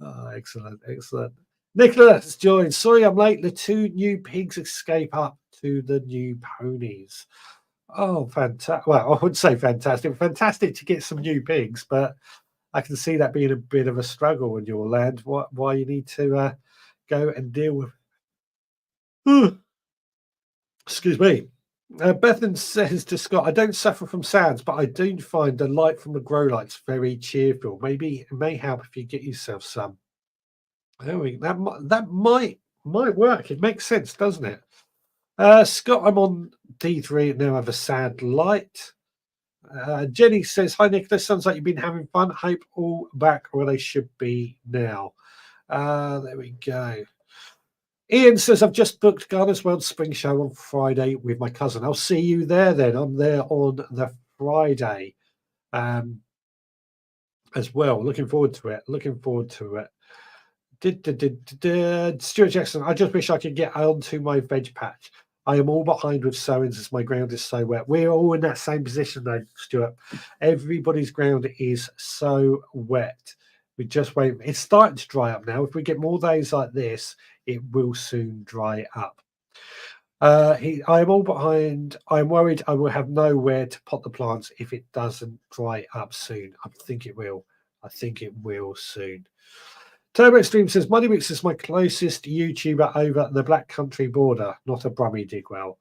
Oh, excellent, excellent. Nicholas joins. Sorry I'm late. The two new pigs escape up to the new ponies. Oh, fantastic. Well, I would say fantastic. Fantastic to get some new pigs, but I can see that being a bit of a struggle in your land. Why you need to go and deal with. Excuse me. Bethan says to Scott, I don't suffer from sounds, but I do find the light from the grow lights very cheerful. Maybe it may help if you get yourself some. That might work. It makes sense, doesn't it? Scott, I'm on D3 and now have a sad light. Jenny says, hi, Nicholas. Sounds like you've been having fun. Hope all back where they should be now. There we go. Ian says, I've just booked Garner's World Spring Show on Friday with my cousin. I'll see you there then. I'm there on the Friday as well. Looking forward to it. Looking forward to it. Stuart Jackson, I just wish I could get onto my veg patch. I am all behind with sowings as my ground is so wet. We're all in that same position though, Stuart. Everybody's ground is so wet. We just wait. It's starting to dry up now. If we get more days like this, it will soon dry up. I am all behind. I'm worried I will have nowhere to pot the plants if it doesn't dry up soon. I think it will. I think it will soon. Turbo Stream says Money Mix is my closest YouTuber over the Black Country border, not a Brummie Digwell.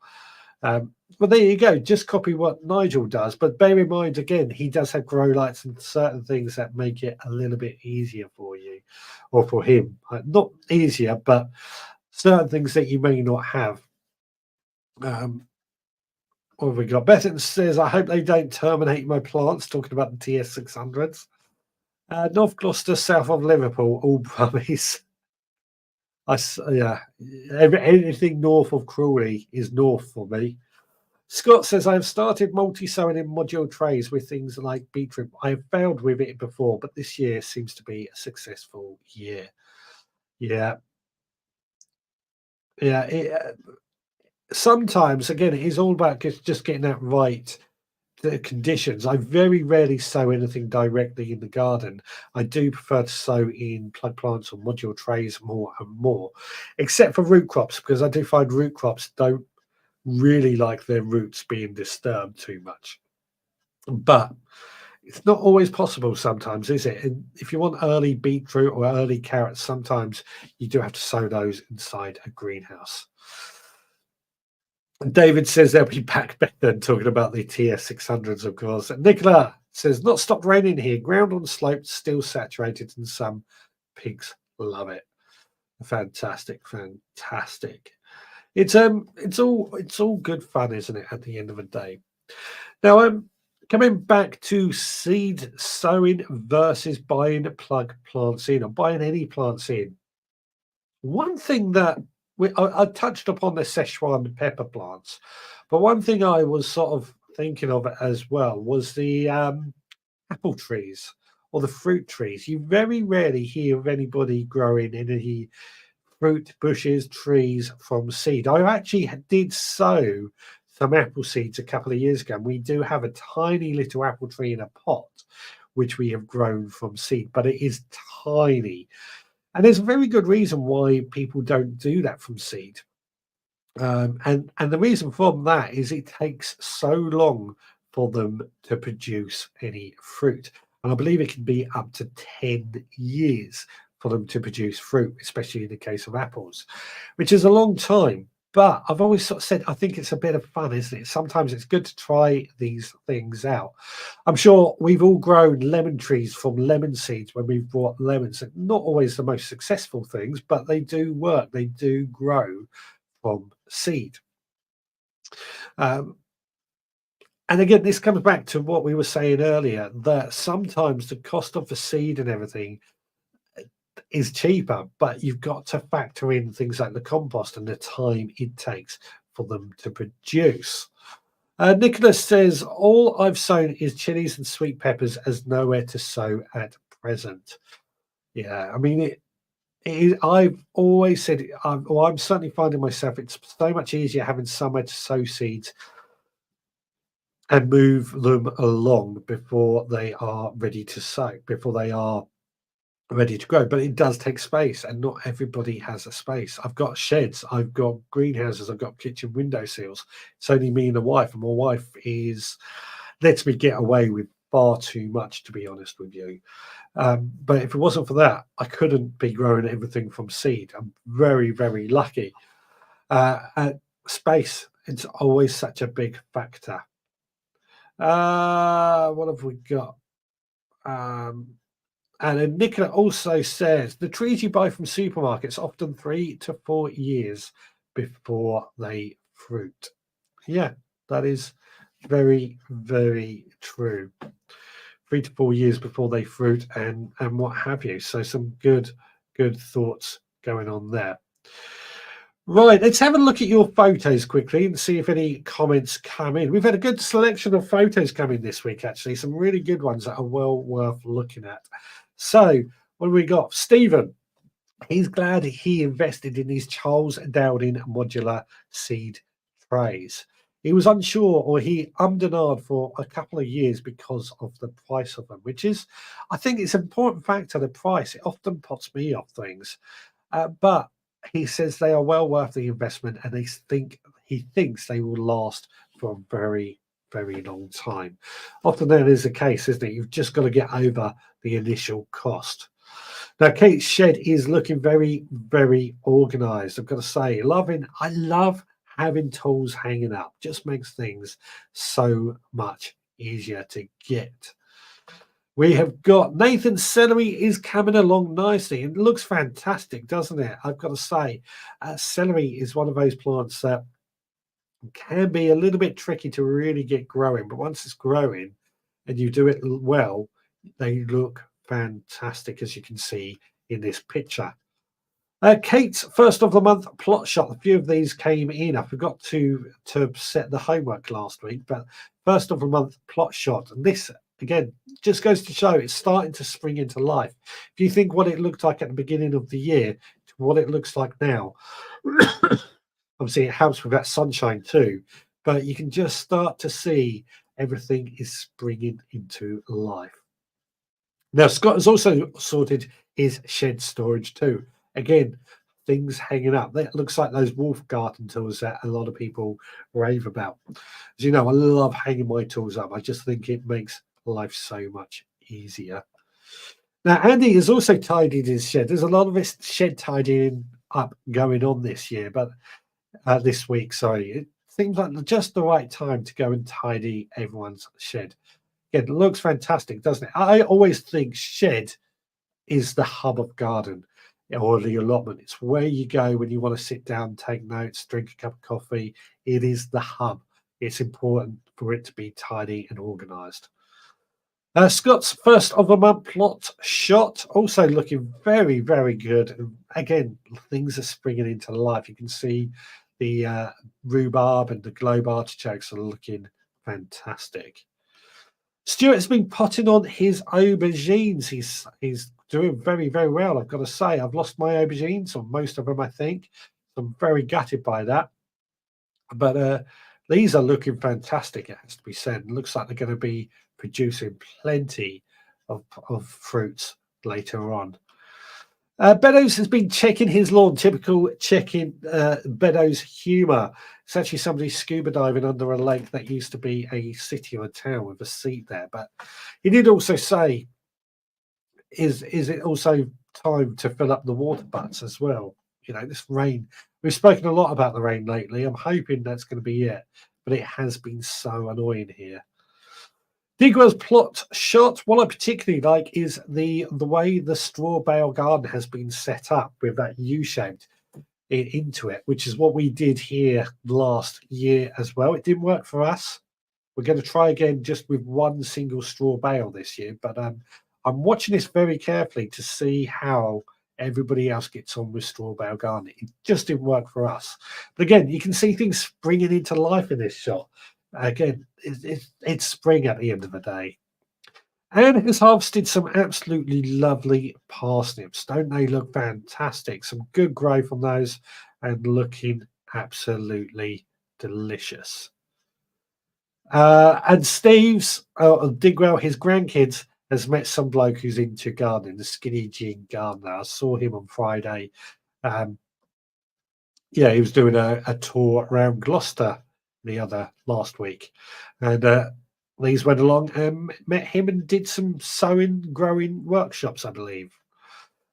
Well, there you go. Just copy what Nigel does, but bear in mind again, he does have grow lights and certain things that make it a little bit easier for you or for him. Not easier, but certain things that you may not have. What have we got? Bethan says, I hope they don't terminate my plants, talking about the TS600s. North Gloucester, south of Liverpool, all Brummies. Yeah, anything north of Crawley is north for me. Scott says, I have started multi-sowing in module trays with things like beetroot. I have failed with it before, but this year seems to be a successful year. Yeah. Yeah. Sometimes, again, it is all about just getting that right. The conditions. I very rarely sow anything directly in the garden. I do prefer to sow in plug plants or module trays more and more, except for root crops, because I do find root crops don't really like their roots being disturbed too much. But it's not always possible sometimes, is it? And if you want early beetroot or early carrots, sometimes you do have to sow those inside a greenhouse. David says they'll be back better talking about the TS600s, of course. And Nicola says, not stopped raining here. Ground on slopes, still saturated, and some pigs love it. Fantastic, fantastic. It's all good fun, isn't it, at the end of the day? Now, coming back to seed sowing versus buying plug plants in or buying any plants in. One thing that I touched upon the Szechuan pepper plants, but one thing I was sort of thinking of as well was the apple trees or the fruit trees. You very rarely hear of anybody growing any fruit bushes, trees from seed. I actually did sow some apple seeds a couple of years ago, and we do have a tiny little apple tree in a pot, which we have grown from seed, but it is tiny. And there's a very good reason why people don't do that from seed. And the reason for that is it takes so long for them to produce any fruit. And I believe it can be up to 10 years for them to produce fruit, especially in the case of apples, which is a long time. But I've always sort of said, I think it's a bit of fun, isn't it? Sometimes it's good to try these things out. I'm sure we've all grown lemon trees from lemon seeds when we've brought lemons. Not always the most successful things, but they do work. They do grow from seed. Um, and again, this comes back to what we were saying earlier, that sometimes the cost of the seed and everything is cheaper, but you've got to factor in things like the compost and the time it takes for them to produce. Nicholas says, all I've sown is chilies and sweet peppers as nowhere to sow at present. Yeah, I mean, I've always said, I'm certainly finding myself, it's so much easier having somewhere to sow seeds and move them along before they are ready to sow, before they are ready to grow. But it does take space, and not everybody has a space. I've got sheds, I've got greenhouses, I've got kitchen window sills. It's only me and a wife, and my wife lets me get away with far too much, to be honest with you. But if it wasn't for that, I couldn't be growing everything from seed. I'm very, very lucky. Space, it's always such a big factor. What have we got? And then Nicola also says the trees you buy from supermarkets often 3 to 4 years before they fruit. Yeah, that is very, very true. 3 to 4 years before they fruit and what have you. So some good thoughts going on there. Right, let's have a look at your photos quickly and see if any comments come in. We've had a good selection of photos come in this week, actually. Some really good ones that are well worth looking at. So, what have we got? Stephen, he's glad he invested in these Charles Dowding modular seed trays. He was unsure, or he ummed and ahed for a couple of years because of the price of them, which is, I think it's an important factor, the price. It often puts me off things. But he says they are well worth the investment, and he thinks they will last for a very, very long time. Often that is the case, isn't it? You've just got to get over the initial cost. Now, Kate's shed is looking very, very organised. I've got to say, I love having tools hanging up. Just makes things so much easier to get. We have got Nathan's celery is coming along nicely. It looks fantastic, doesn't it? I've got to say, celery is one of those plants that can be a little bit tricky to really get growing. But once it's growing and you do it well, they look fantastic, as you can see in this picture. Kate's first of the month plot shot. A few of these came in. I forgot to set the homework last week, but first of the month plot shot. And this, again, just goes to show it's starting to spring into life. If you think what it looked like at the beginning of the year to what it looks like now, obviously it helps with that sunshine too, but you can just start to see everything is springing into life. Now, Scott has also sorted his shed storage too. Again, things hanging up. That looks like those wolf garden tools that a lot of people rave about. As you know, I love hanging my tools up. I just think it makes life so much easier. Now, Andy has also tidied his shed. There's a lot of this shed tidying up going on this year, but this week, sorry. It seems like just the right time to go and tidy everyone's shed. It looks fantastic, doesn't it? I always think shed is the hub of garden or the allotment. It's where you go when you want to sit down, take notes, drink a cup of coffee. It is the hub. It's important for it to be tidy and organised. Scott's first of the month plot shot, also looking very, very good. Again, things are springing into life. You can see the rhubarb and the globe artichokes are looking fantastic. Stuart's been potting on his aubergines. He's doing very, very well, I've got to say. I've lost my aubergines, or most of them, I think. I'm very gutted by that. But these are looking fantastic, it has to be said. It looks like they're going to be producing plenty of fruits later on. Beddoes has been checking his lawn, typical checking Beddoes humour. It's actually somebody scuba diving under a lake that used to be a city or a town with a seat there. But he did also say, is it also time to fill up the water butts as well? You know, this rain, we've spoken a lot about the rain lately. I'm hoping that's going to be it, but it has been so annoying here. Digwell's plot shot. What I particularly like is the way the straw bale garden has been set up with that U-shaped. into it, which is what we did here last year as well. It didn't work for us. We're going to try again just with one single straw bale this year, but I'm watching this very carefully to see how everybody else gets on with straw bale gardening. It just didn't work for us. But again, you can see things springing into life in this shot. Again, it's spring at the end of the day. Anne has harvested some absolutely lovely parsnips. Don't they look fantastic? Some good growth on those and looking absolutely delicious. And Steve's, Digwell, his grandkids, has met some bloke who's into gardening, the Skinny Jean gardener. I saw him on Friday. He was doing a tour around Gloucester last week. And these went along and met him and did some sowing, growing workshops, I believe.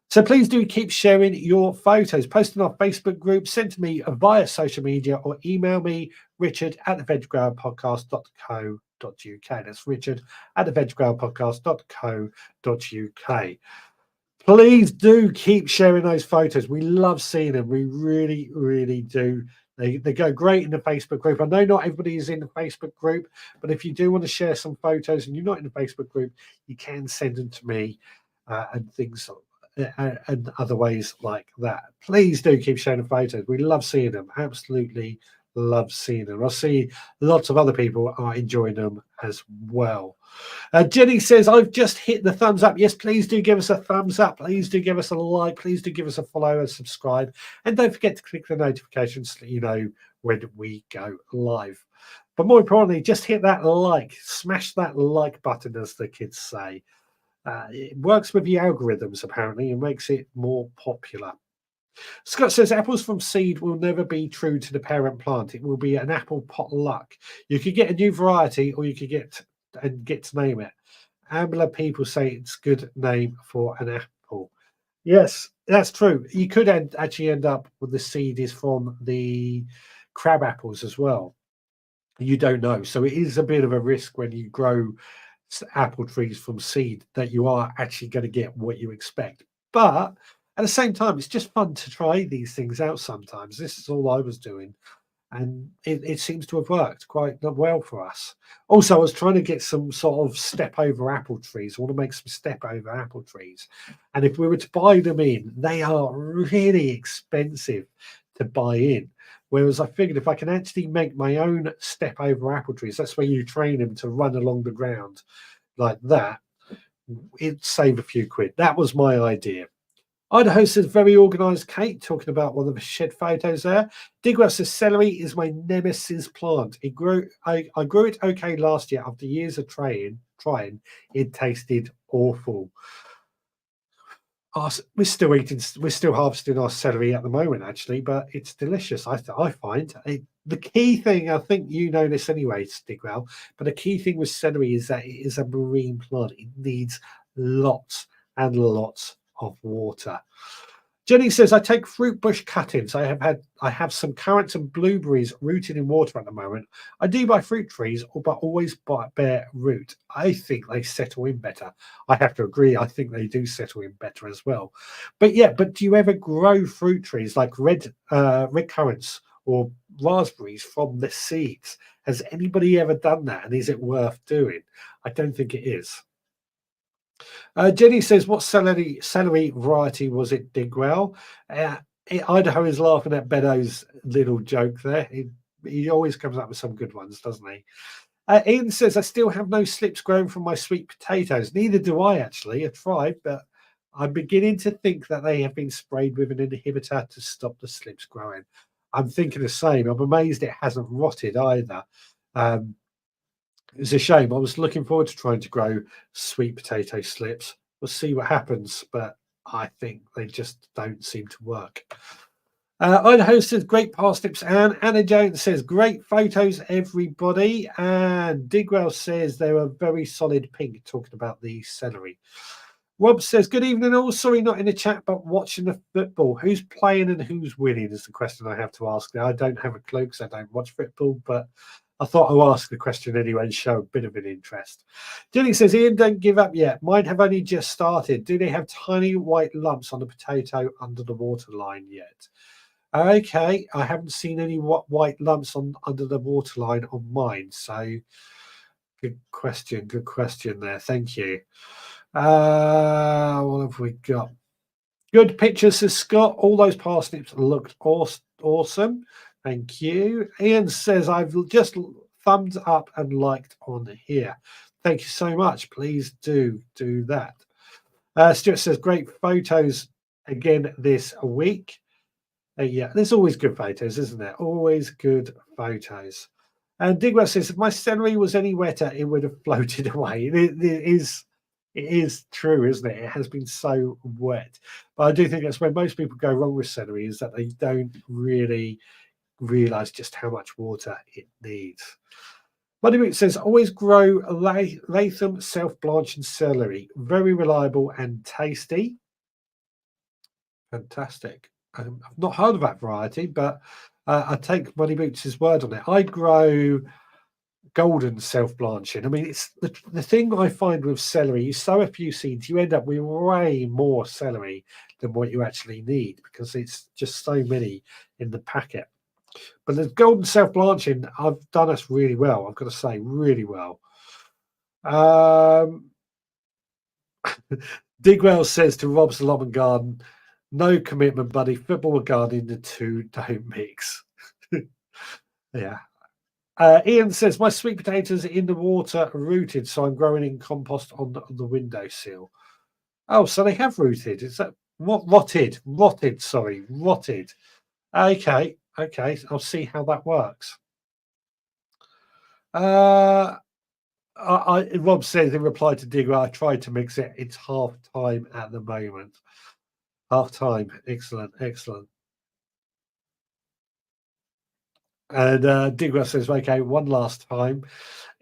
So please do keep sharing your photos, post on our Facebook group, send to me via social media, or email me, richard@theveggrowerpodcast.co.uk. That's richard@theveggrowerpodcast.co.uk. Please do keep sharing those photos. We love seeing them. We really, really do. They go great in the Facebook group. I know not everybody is in the Facebook group, but if you do want to share some photos and you're not in the Facebook group, you can send them to me and things and other ways like that. Please do keep sharing the photos. We love seeing them. Absolutely love seeing them. I see lots of other people are enjoying them as well. Jenny says, I've just hit the thumbs up. Yes, please do give us a thumbs up. Please do give us a like. Please do give us a follow and subscribe. And don't forget to click the notifications so you know when we go live. But more importantly, just hit that like. Smash that like button, as the kids say. It works with the algorithms, apparently, and makes it more popular. Scott says, apples from seed will never be true to the parent plant. It will be an apple potluck. You could get a new variety, or you could get to name it. Ambler people say it's a good name for an apple. Yes, that's true. You could actually end up with the seed is from the crab apples as well. You don't know. So it is a bit of a risk when you grow apple trees from seed that you are actually going to get what you expect. But at the same time, it's just fun to try these things out sometimes. This is all I was doing. And it seems to have worked quite well for us. Also, I was trying to get some sort of step over apple trees. I want to make some step over apple trees. And if we were to buy them in, they are really expensive to buy in. Whereas I figured if I can actually make my own step over apple trees, that's where you train them to run along the ground like that, it'd save a few quid. That was my idea. Idaho says, very organised Kate, talking about one of the shed photos there. Digwell says, celery is my nemesis plant. I grew it okay last year. After years of trying, it tasted awful. We're still harvesting our celery at the moment, actually, but it's delicious. I find the key thing, I think you know this anyway, Digwell, but the key thing with celery is that it is a marine plant. It needs lots and lots of water. Jenny says, I take fruit bush cuttings. I have some currants and blueberries rooted in water at the moment. I do buy fruit trees, but always bear root. I think they settle in better. I have to agree. I think they do settle in better as well. But do you ever grow fruit trees like red currants or raspberries from the seeds? Has anybody ever done that? And is it worth doing? I don't think it is. Jenny says, what celery variety was it, Digwell? Idaho is laughing at Beddo's little joke there. He always comes up with some good ones, doesn't he? Ian says, I still have no slips growing from my sweet potatoes. Neither do I, actually. I tried, but I'm beginning to think that they have been sprayed with an inhibitor to stop the slips growing. I'm thinking the same. I'm amazed it hasn't rotted either. It's a shame. I was looking forward to trying to grow sweet potato slips. We'll see what happens, but I think they just don't seem to work. Idaho says, great parsnips. And Anna Jones says, great photos, everybody. And Digwell says they were very solid pink, talking about the celery. Rob says, good evening all. Sorry, not in the chat, but watching the football. Who's playing and who's winning is the question I have to ask. Now, I don't have a clue because I don't watch football, but I thought I'll ask the question anyway and show a bit of an interest. Jenny says, Ian, don't give up yet. Mine have only just started. Do they have tiny white lumps on the potato under the water line yet? Okay, I haven't seen any white lumps under the waterline on mine. So good question there. Thank you. What have we got? Good pictures, says Scott. All those parsnips looked awesome. Thank you. Ian says, I've just thumbs up and liked on here. Thank you so much. Please do that. Stuart says, great photos again this week. Yeah, there's always good photos, isn't there? Always good photos. And Digwell says, if my celery was any wetter, it would have floated away. It is true, isn't it? It has been so wet. But I do think that's where most people go wrong with celery, is that they don't really realise just how much water it needs. Money Boot says, always grow Latham, self-blanching celery. Very reliable and tasty. Fantastic. I've not heard of that variety, but I take Money Boots' word on it. I grow golden self-blanching. I mean, it's the thing I find with celery, you sow a few seeds, you end up with way more celery than what you actually need because it's just so many in the packet. But the golden self-blanching, I've done us really well, I've got to say, really well. Digwell says to Rob's Lemon Garden, no commitment, buddy. Football and gardening, the two don't mix. Yeah. Ian says, my sweet potatoes are in the water rooted, so I'm growing in compost on the windowsill. Oh, so they have rooted. Is that what rotted? Rotted. Okay. I'll see how that works. Rob says in reply to Digger, I tried to mix it. It's half time at the moment. Half time. Excellent. And Digger says, okay, one last time.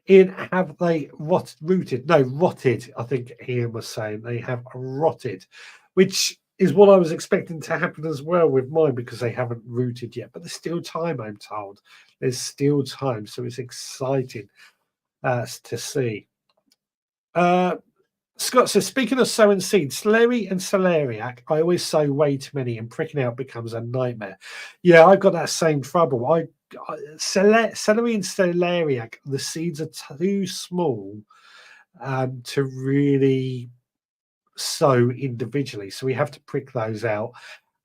Ian, have they rooted? No, rotted. I think Ian was saying they have rotted, which is what I was expecting to happen as well with mine because they haven't rooted yet. But there's still time, I'm told. There's still time, so it's exciting to see. Scott says, speaking of sowing seeds, celery and celeriac, I always sow way too many and pricking out becomes a nightmare. Yeah, I've got that same trouble. Celery and celeriac, the seeds are too small to really sow individually. So we have to prick those out.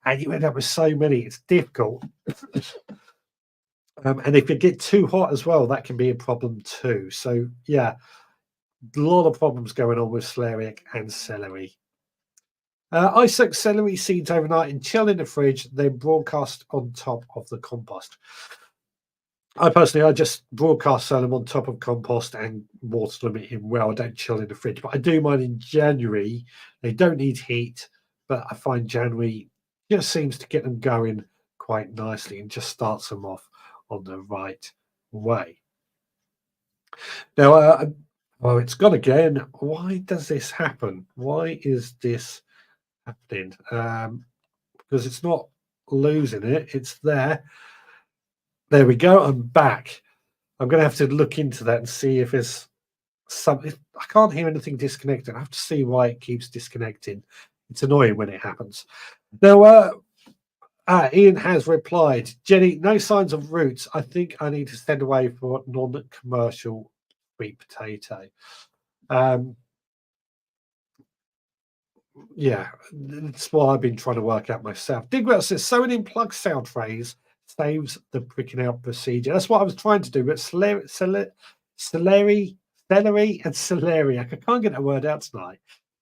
And you end up with so many, it's difficult. And if it gets too hot as well, that can be a problem too. So, yeah, a lot of problems going on with celeriac and celery. I soak celery seeds overnight and chill in the fridge, then broadcast on top of the compost. I just broadcast them on top of compost and water them in well. I don't chill in the fridge, but I do mine in January. They don't need heat, but I find January just seems to get them going quite nicely and just starts them off on the right way. Now, oh, it's gone again. Why does this happen? Why is this happening? Because it's not losing it. It's there. There we go. I'm back. I'm going to have to look into that and see if it's something. I can't hear anything disconnected. I have to see why it keeps disconnecting. It's annoying when it happens. Now, Ian has replied, Jenny, no signs of roots. I think I need to send away for non-commercial sweet potato. Yeah, that's what I've been trying to work out myself. Digwell says, sewing in plug sound phrase saves the pricking out procedure. That's what I was trying to do, but celery and celeriac, I can't get that word out tonight,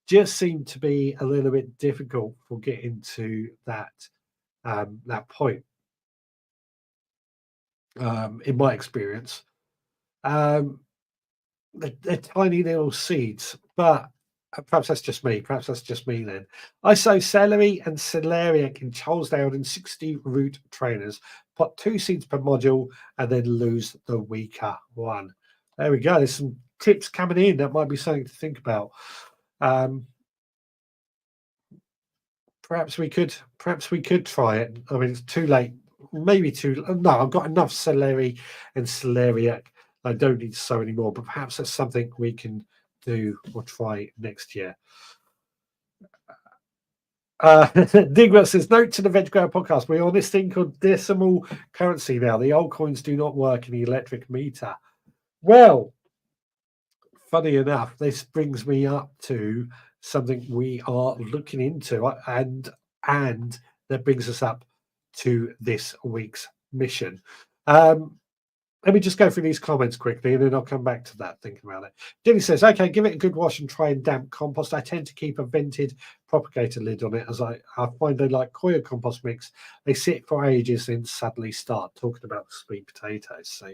just seem to be a little bit difficult for getting to that point, in my experience. They're tiny little seeds, but perhaps that's just me. Then. I sow celery and celeriac in Charlestown in 60 root trainers, put 2 seeds per module, and then lose the weaker one. There we go. There's some tips coming in. That might be something to think about. Perhaps we could try it. I mean, it's too late. Maybe too. No, I've got enough celery and celeriac. I don't need to sow anymore. But perhaps that's something we can do or try next year. Digma says, note to the Veg Grower podcast, we're on this thing called decimal currency now. The old coins do not work in the electric meter. Well, funny enough, this brings me up to something we are looking into, and that brings us up to this week's mission. Let me just go through these comments quickly, and then I'll come back to that, thinking about it. Jenny says, okay, give it a good wash and try and damp compost. I tend to keep a vented propagator lid on it, as I find they like coir compost mix. They sit for ages and suddenly start talking about the sweet potatoes. So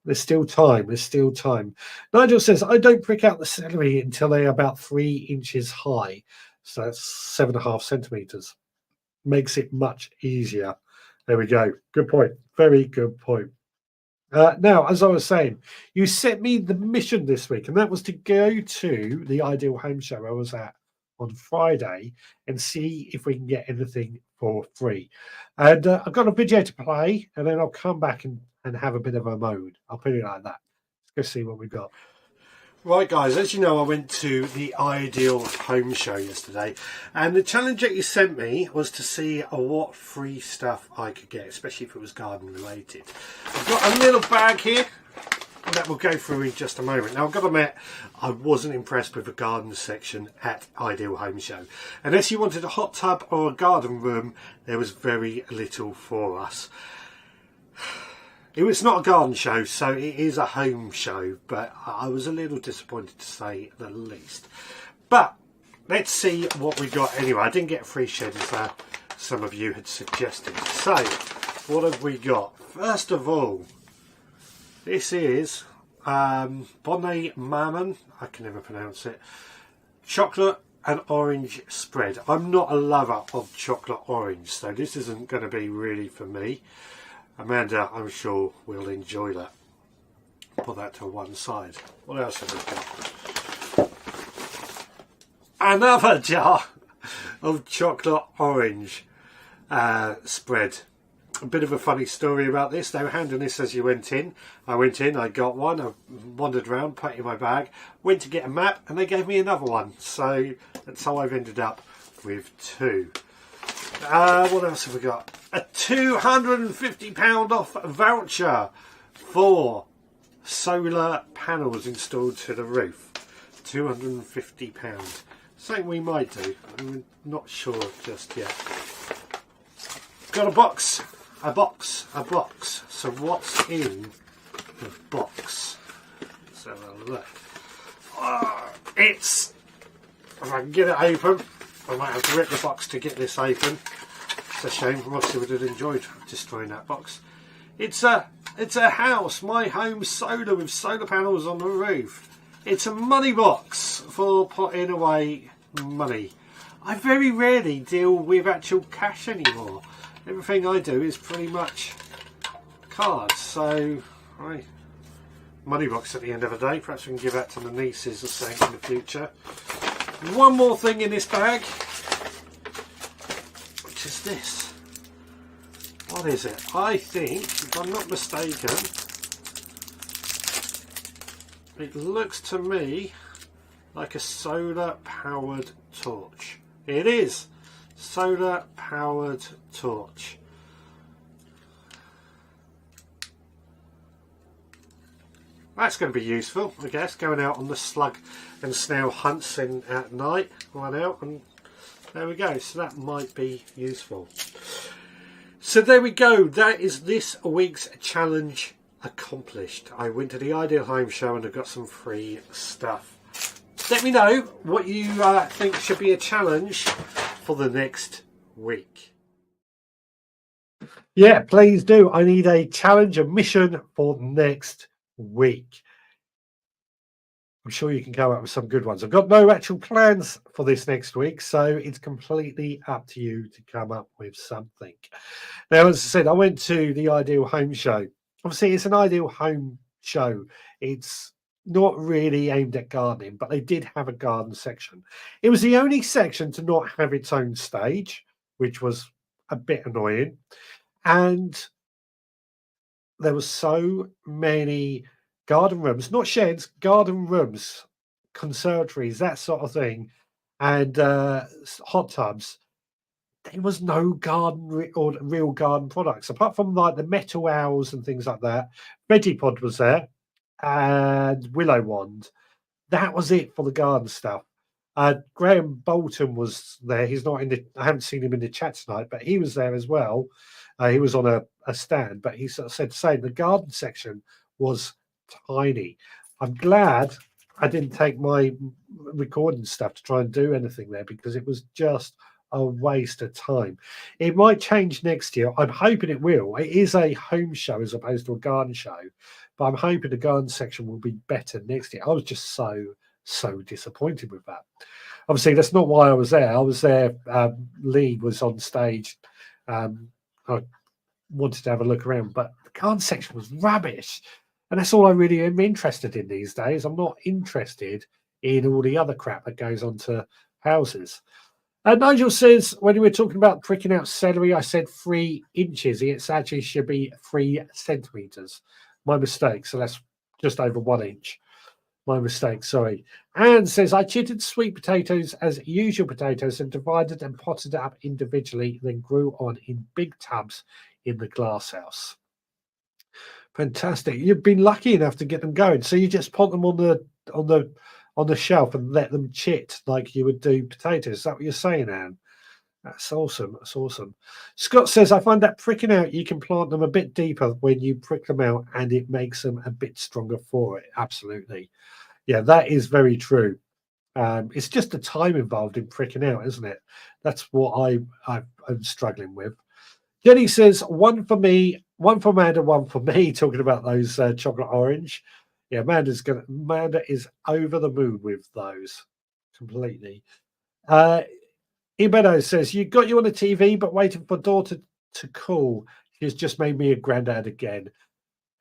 there's still time. There's still time. Nigel says, I don't prick out the celery until they're about 3 inches high. So that's 7.5 centimeters. Makes it much easier. There we go. Good point. Very good point. Now, as I was saying, you sent me the mission this week, and that was to go to the Ideal Home Show I was at on Friday and see if we can get anything for free. And I've got a video to play, and then I'll come back and have a bit of a moan. I'll put it like that. Let's go see what we've got. Right, guys, as you know, I went to the Ideal Home Show yesterday, and the challenge that you sent me was to see what free stuff I could get, especially if it was garden related. I've got a little bag here that we'll go through in just a moment. Now, I've got to admit, I wasn't impressed with the garden section at Ideal Home Show. Unless you wanted a hot tub or a garden room, there was very little for us. It was not a garden show, so it is a home show, but I was a little disappointed to say the least. But let's see what we got anyway. I didn't get a free shed as some of you had suggested. So, what have we got? First of all, this is Bonnet Mammon, I can never pronounce it, chocolate and orange spread. I'm not a lover of chocolate orange, so this isn't going to be really for me. Amanda, I'm sure, will enjoy that. Put that to one side. What else have we got? Another jar of chocolate orange spread. A bit of a funny story about this. They were handing this as you went in. I went in, I got one, I wandered around, put it in my bag, went to get a map, and they gave me another one. So that's how I've ended up with 2. What else have we got? A £250 off voucher for solar panels installed to the roof. £250. Something we might do. I'm not sure just yet. Got a box. So what's in the box? Let's have a look. It's, if I can get it open, I might have to rip the box to get this open. It's a shame. Obviously, would have enjoyed destroying that box. It's a house, my home solar, with solar panels on the roof. It's a money box for putting away money. I very rarely deal with actual cash anymore. Everything I do is pretty much cards. So, right, money box at the end of the day. Perhaps we can give that to the nieces or something in the future. One more thing in this bag, which is this. What is it? I think, if I'm not mistaken, it looks to me like a solar powered torch. It is solar powered torch. That's going to be useful, I guess, going out on the slug and snail hunts at night. Run out, and there we go. So that might be useful. So there we go. That is this week's challenge accomplished. I went to the Ideal Home Show and I got some free stuff. Let me know what you think should be a challenge for the next week. Yeah, please do. I need a challenge, a mission for next week. I'm sure you can come up with some good ones. I've got no actual plans for this next week, so it's completely up to you to come up with something. Now, as I said, I went to the Ideal Home Show. Obviously, it's an Ideal Home Show. It's not really aimed at gardening, but they did have a garden section. It was the only section to not have its own stage, which was a bit annoying. And there were so many garden rooms, not sheds, garden rooms, conservatories, that sort of thing, and hot tubs. there was no garden or real garden products apart from like the metal owls and things like that. Veggie was there and Willow Wand. That was it for the garden stuff. Graham Bolton was there. He's not in the. I haven't seen him in the chat tonight, but he was there as well. He was on a stand, but he sort of said the same. The garden section was tiny. I'm glad I didn't take my recording stuff to try and do anything there because it was just a waste of time. It might change next year. I'm hoping it will. It is a home show as opposed to a garden show, but I'm hoping the garden section will be better next year. I was just so disappointed with that. Obviously, that's not why I was there. I was there. Lee was on stage. I wanted to have a look around, but the garden section was rubbish. And that's all I really am interested in these days. I'm not interested in all the other crap that goes onto houses. Nigel says, when we were talking about pricking out celery, I said 3 inches. It actually should be 3 centimetres. My mistake. So that's just over 1 inch. My mistake, sorry. Anne says, I chitted sweet potatoes as usual potatoes and divided and potted it up individually, then grew on in big tubs in the glass house. Fantastic. You've been lucky enough to get them going. So you just put them on the shelf and let them chit like you would do potatoes. Is that what you're saying, Anne? That's awesome. That's awesome. Scott says, I find that pricking out, you can plant them a bit deeper when you prick them out and it makes them a bit stronger for it. Absolutely. Yeah, that is very true. It's just the time involved in pricking out, isn't it? That's what I'm struggling with. Jenny says, 1 for me, 1 for Amanda, 1 for me, talking about those chocolate orange. Yeah, Amanda is over the moon with those completely. Ibedo says, you got you on the TV, but waiting for daughter to call. She's just made me a granddad again.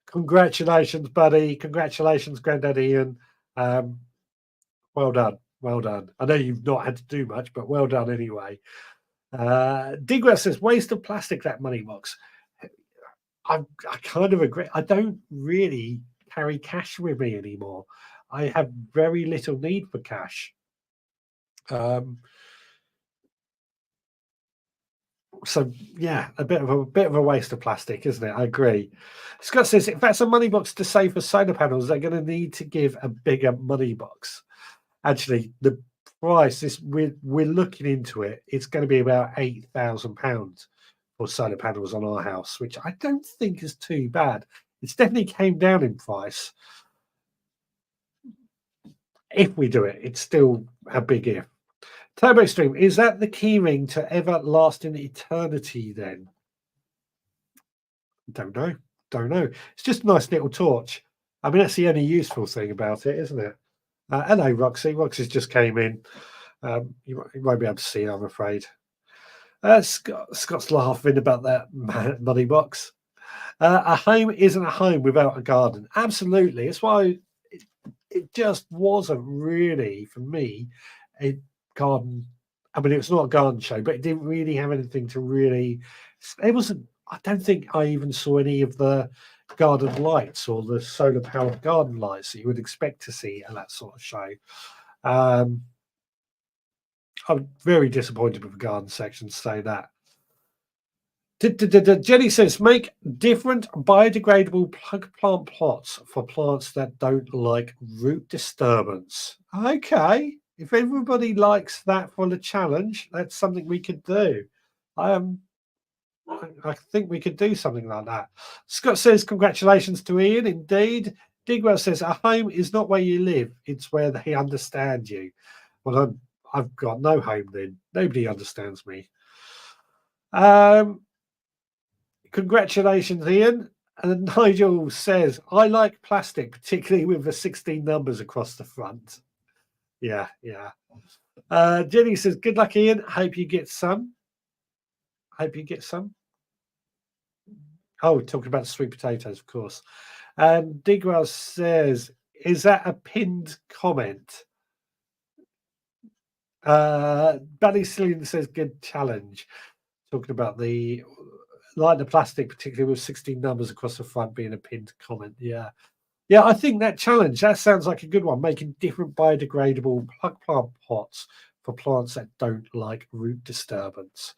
Congratulations, buddy. Congratulations, Granddad Ian. Well done. Well done. I know you've not had to do much, but well done anyway. Digwell says, waste of plastic, that money box. I kind of agree. I don't really carry cash with me anymore. I have very little need for cash. So yeah, a bit of a waste of plastic, isn't it? I agree. Scott says, if that's a money box to save for solar panels, they're going to need to give a bigger money box. Actually, the price is we're looking into it. It's going to be about £8,000 for solar panels on our house, which I don't think is too bad. It's definitely came down in price. If we do it, it's still a big if. Turbo Stream, is that the keyring to everlasting eternity then? Don't know. It's just a nice little torch. I mean, that's the only useful thing about it, isn't it? Hello, Roxy. Roxy's just came in. You won't be able to see her, I'm afraid. Scott's laughing about that money box. A home isn't a home without a garden. Absolutely. That's why it just wasn't really, for me, a garden. I mean, it was not a garden show, but it didn't really have anything to really. It wasn't. I don't think I even saw any of the garden lights or the solar powered garden lights that you would expect to see at that sort of show. I'm very disappointed with the garden section to say that. Jenny says, make different biodegradable plug plant plots for plants that don't like root disturbance. Okay. If everybody likes that for the challenge, that's something we could do. I think we could do something like that. Scott says, congratulations to Ian. Indeed. Digwell says, a home is not where you live. It's where they understand you. Well, I've got no home then. Nobody understands me. Congratulations, Ian. And Nigel says, I like plastic, particularly with the 16 numbers across the front. Yeah. Jenny says, good luck, Ian. Hope you get some. Oh, we're talking about the sweet potatoes, of course. And Digwell says, is that a pinned comment? Buddy Cillian says, good challenge. Talking about the plastic, particularly with 16 numbers across the front being a pinned comment. Yeah, I think that challenge, that sounds like a good one. Making different biodegradable plug plant pots for plants that don't like root disturbance.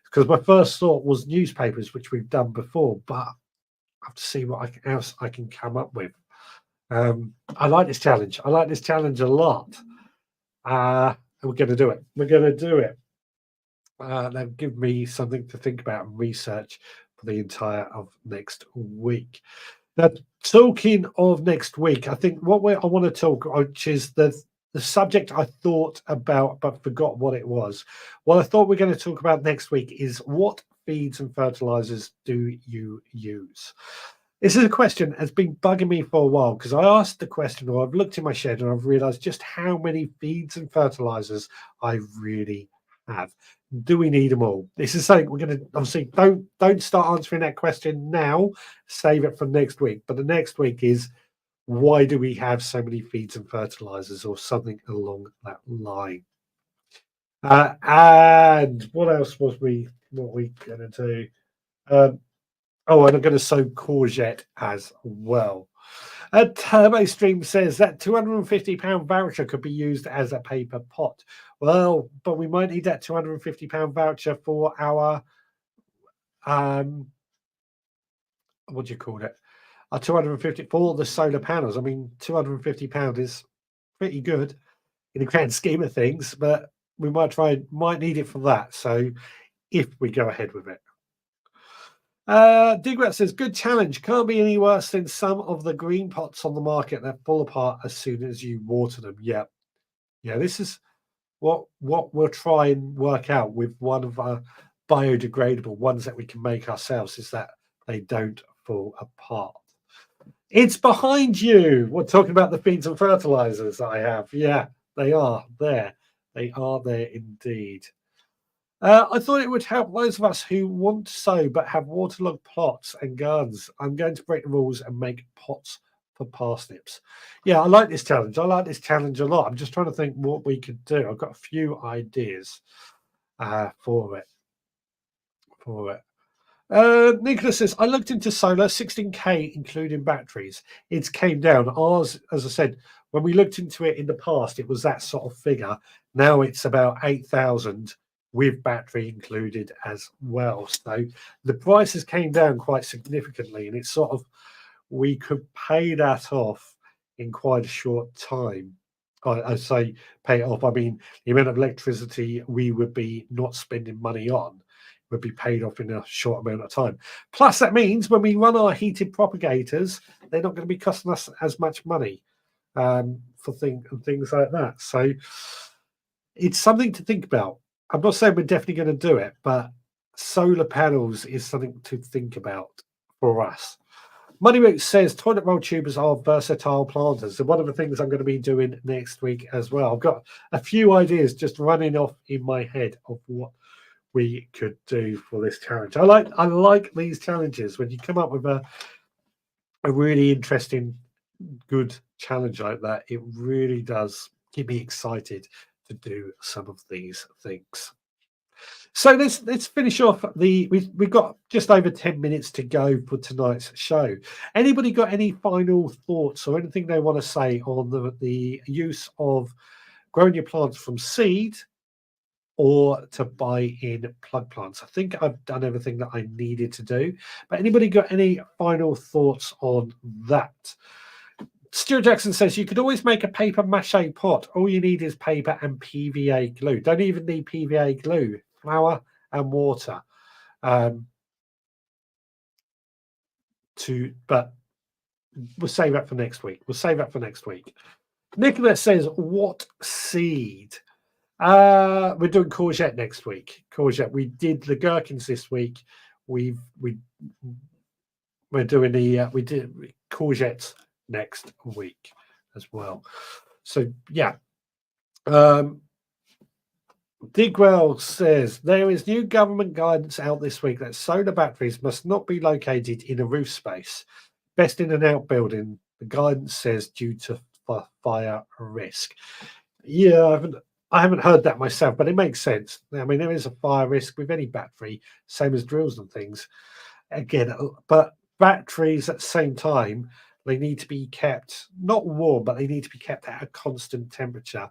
Because my first thought was newspapers, which we've done before, but I have to see what else I can come up with. I like this challenge. I like this challenge a lot. We're going to do it. We're going to do it. They've given me something to think about and research for the entire of next week. Now, talking of next week, I think I want to talk, which is the subject I thought about but forgot what it was. What I thought we're going to talk about next week is what feeds and fertilizers do you use? This is a question that's been bugging me for a while because I asked the question, or I've looked in my shed and I've realized just how many feeds and fertilizers I really have. Do we need them all? This is something we're going to obviously don't start answering that question now. Save it for next week. But the next week is, why do we have so many feeds and fertilizers, or something along that line? And what else was we going to do? Oh, and I'm going to sow courgette as well. Turbo Stream says that £250 voucher could be used as a paper pot. Well, but we might need that £250 voucher for our what do you call it? Our 250 for the solar panels. I mean, £250 is pretty good in the grand scheme of things, but we might need it for that. So if we go ahead with it. Digrat says, good challenge. Can't be any worse than some of the green pots on the market that fall apart as soon as you water them. Yeah. This is what we'll try and work out with one of our biodegradable ones that we can make ourselves, is that they don't fall apart. It's behind you. We're talking about the feeds and fertilizers I have. Yeah, they are there. They are there indeed. I thought it would help those of us who want to sow but have waterlogged plots and gardens. I'm going to break the rules and make pots for parsnips. Yeah, I like this challenge. I like this challenge a lot. I'm just trying to think what we could do. I've got a few ideas for it. Nicholas says, I looked into solar, 16k including batteries. It came down. Ours, as I said, when we looked into it in the past, it was that sort of figure. Now it's about 8,000 with battery included as well. So the prices came down quite significantly, and it's sort of, we could pay that off in quite a short time. I say pay it off, I mean the amount of electricity we would be not spending money on would be paid off in a short amount of time. Plus, that means when we run our heated propagators, they're not going to be costing us as much money for things like that. So it's something to think about. I'm not saying we're definitely going to do it, but solar panels is something to think about for us. Moneyboot says toilet roll tubers are versatile planters. And one of the things I'm going to be doing next week as well. I've got a few ideas just running off in my head of what we could do for this challenge. I like these challenges when you come up with a really interesting, good challenge like that. It really does get me excited to do some of these things. So let's finish off we've got just over 10 minutes to go for tonight's show. Anybody got any final thoughts or anything they want to say on the use of growing your plants from seed or to buy in plug plants? I think I've done everything that I needed to do, but anybody got any final thoughts on that? Stuart Jackson says you could always make a paper mache pot. All you need is paper and PVA glue. Don't even need PVA glue. Flour and water. But we'll save that for next week. Nicholas says, what seed? We're doing courgette next week. Courgette. We did the gherkins this week. We're doing we did courgettes next week as well. So yeah. Digwell says there is new government guidance out this week that solar batteries must not be located in a roof space. Best in an outbuilding, the guidance says, due to fire risk. Yeah, I haven't heard that myself, but it makes sense. I mean, there is a fire risk with any battery, same as drills and things. Again, but batteries at the same time, they need to be kept not warm, but they need to be kept at a constant temperature.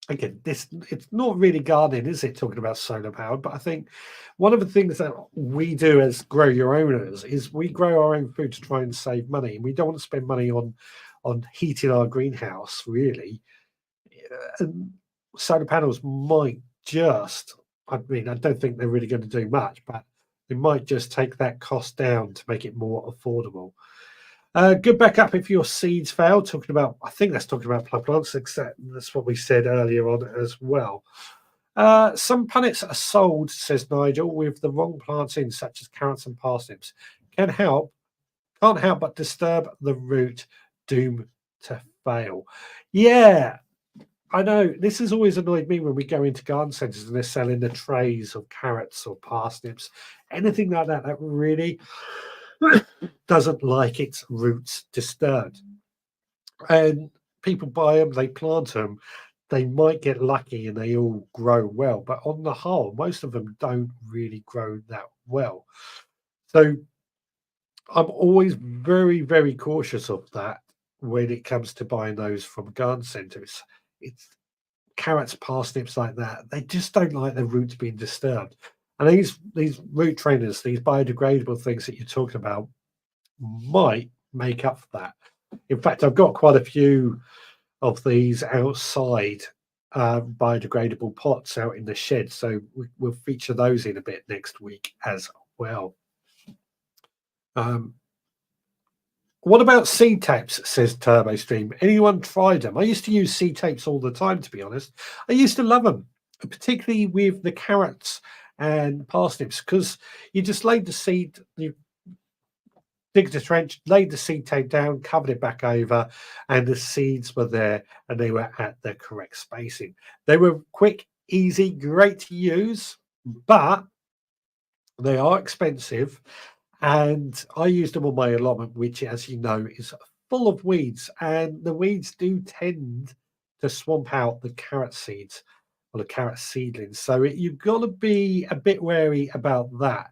again, it's not really gardening, is it? Talking about solar power, but I think one of the things that we do as grow your owners is we grow our own food to try and save money, and we don't want to spend money on heating our greenhouse really. And solar panels might just, I mean, I don't think they're really going to do much, but they might just take that cost down to make it more affordable. Good backup if your seeds fail. Talking about, I think that's talking about plug plants, except that's what we said earlier on as well. Some punnets are sold, says Nigel, with the wrong plants in, such as carrots and parsnips. Can't help but disturb the root, doom to fail. Yeah, I know. This has always annoyed me when we go into garden centres and they're selling the trays of carrots or parsnips, anything like that, that really doesn't like its roots disturbed. And people buy them, they plant them, they might get lucky and they all grow well. But on the whole, most of them don't really grow that well. So I'm always very, very cautious of that when it comes to buying those from garden centres. It's carrots, parsnips like that. They just don't like their roots being disturbed. And these root trainers, these biodegradable things that you're talking about, might make up for that. In fact, I've got quite a few of these outside biodegradable pots out in the shed, so we'll feature those in a bit next week as well. What about seed tapes, says TurboStream? Anyone tried them? I used to use seed tapes all the time, to be honest. I used to love them, particularly with the carrots and parsnips, because you just laid the seed, you digged a trench, laid the seed tape down, covered it back over, and the seeds were there and they were at the correct spacing. They were quick, easy, great to use, but they are expensive. And I used them on my allotment, which, as you know, is full of weeds. And the weeds do tend to swamp out the carrot seeds or the carrot seedlings. So you've got to be a bit wary about that.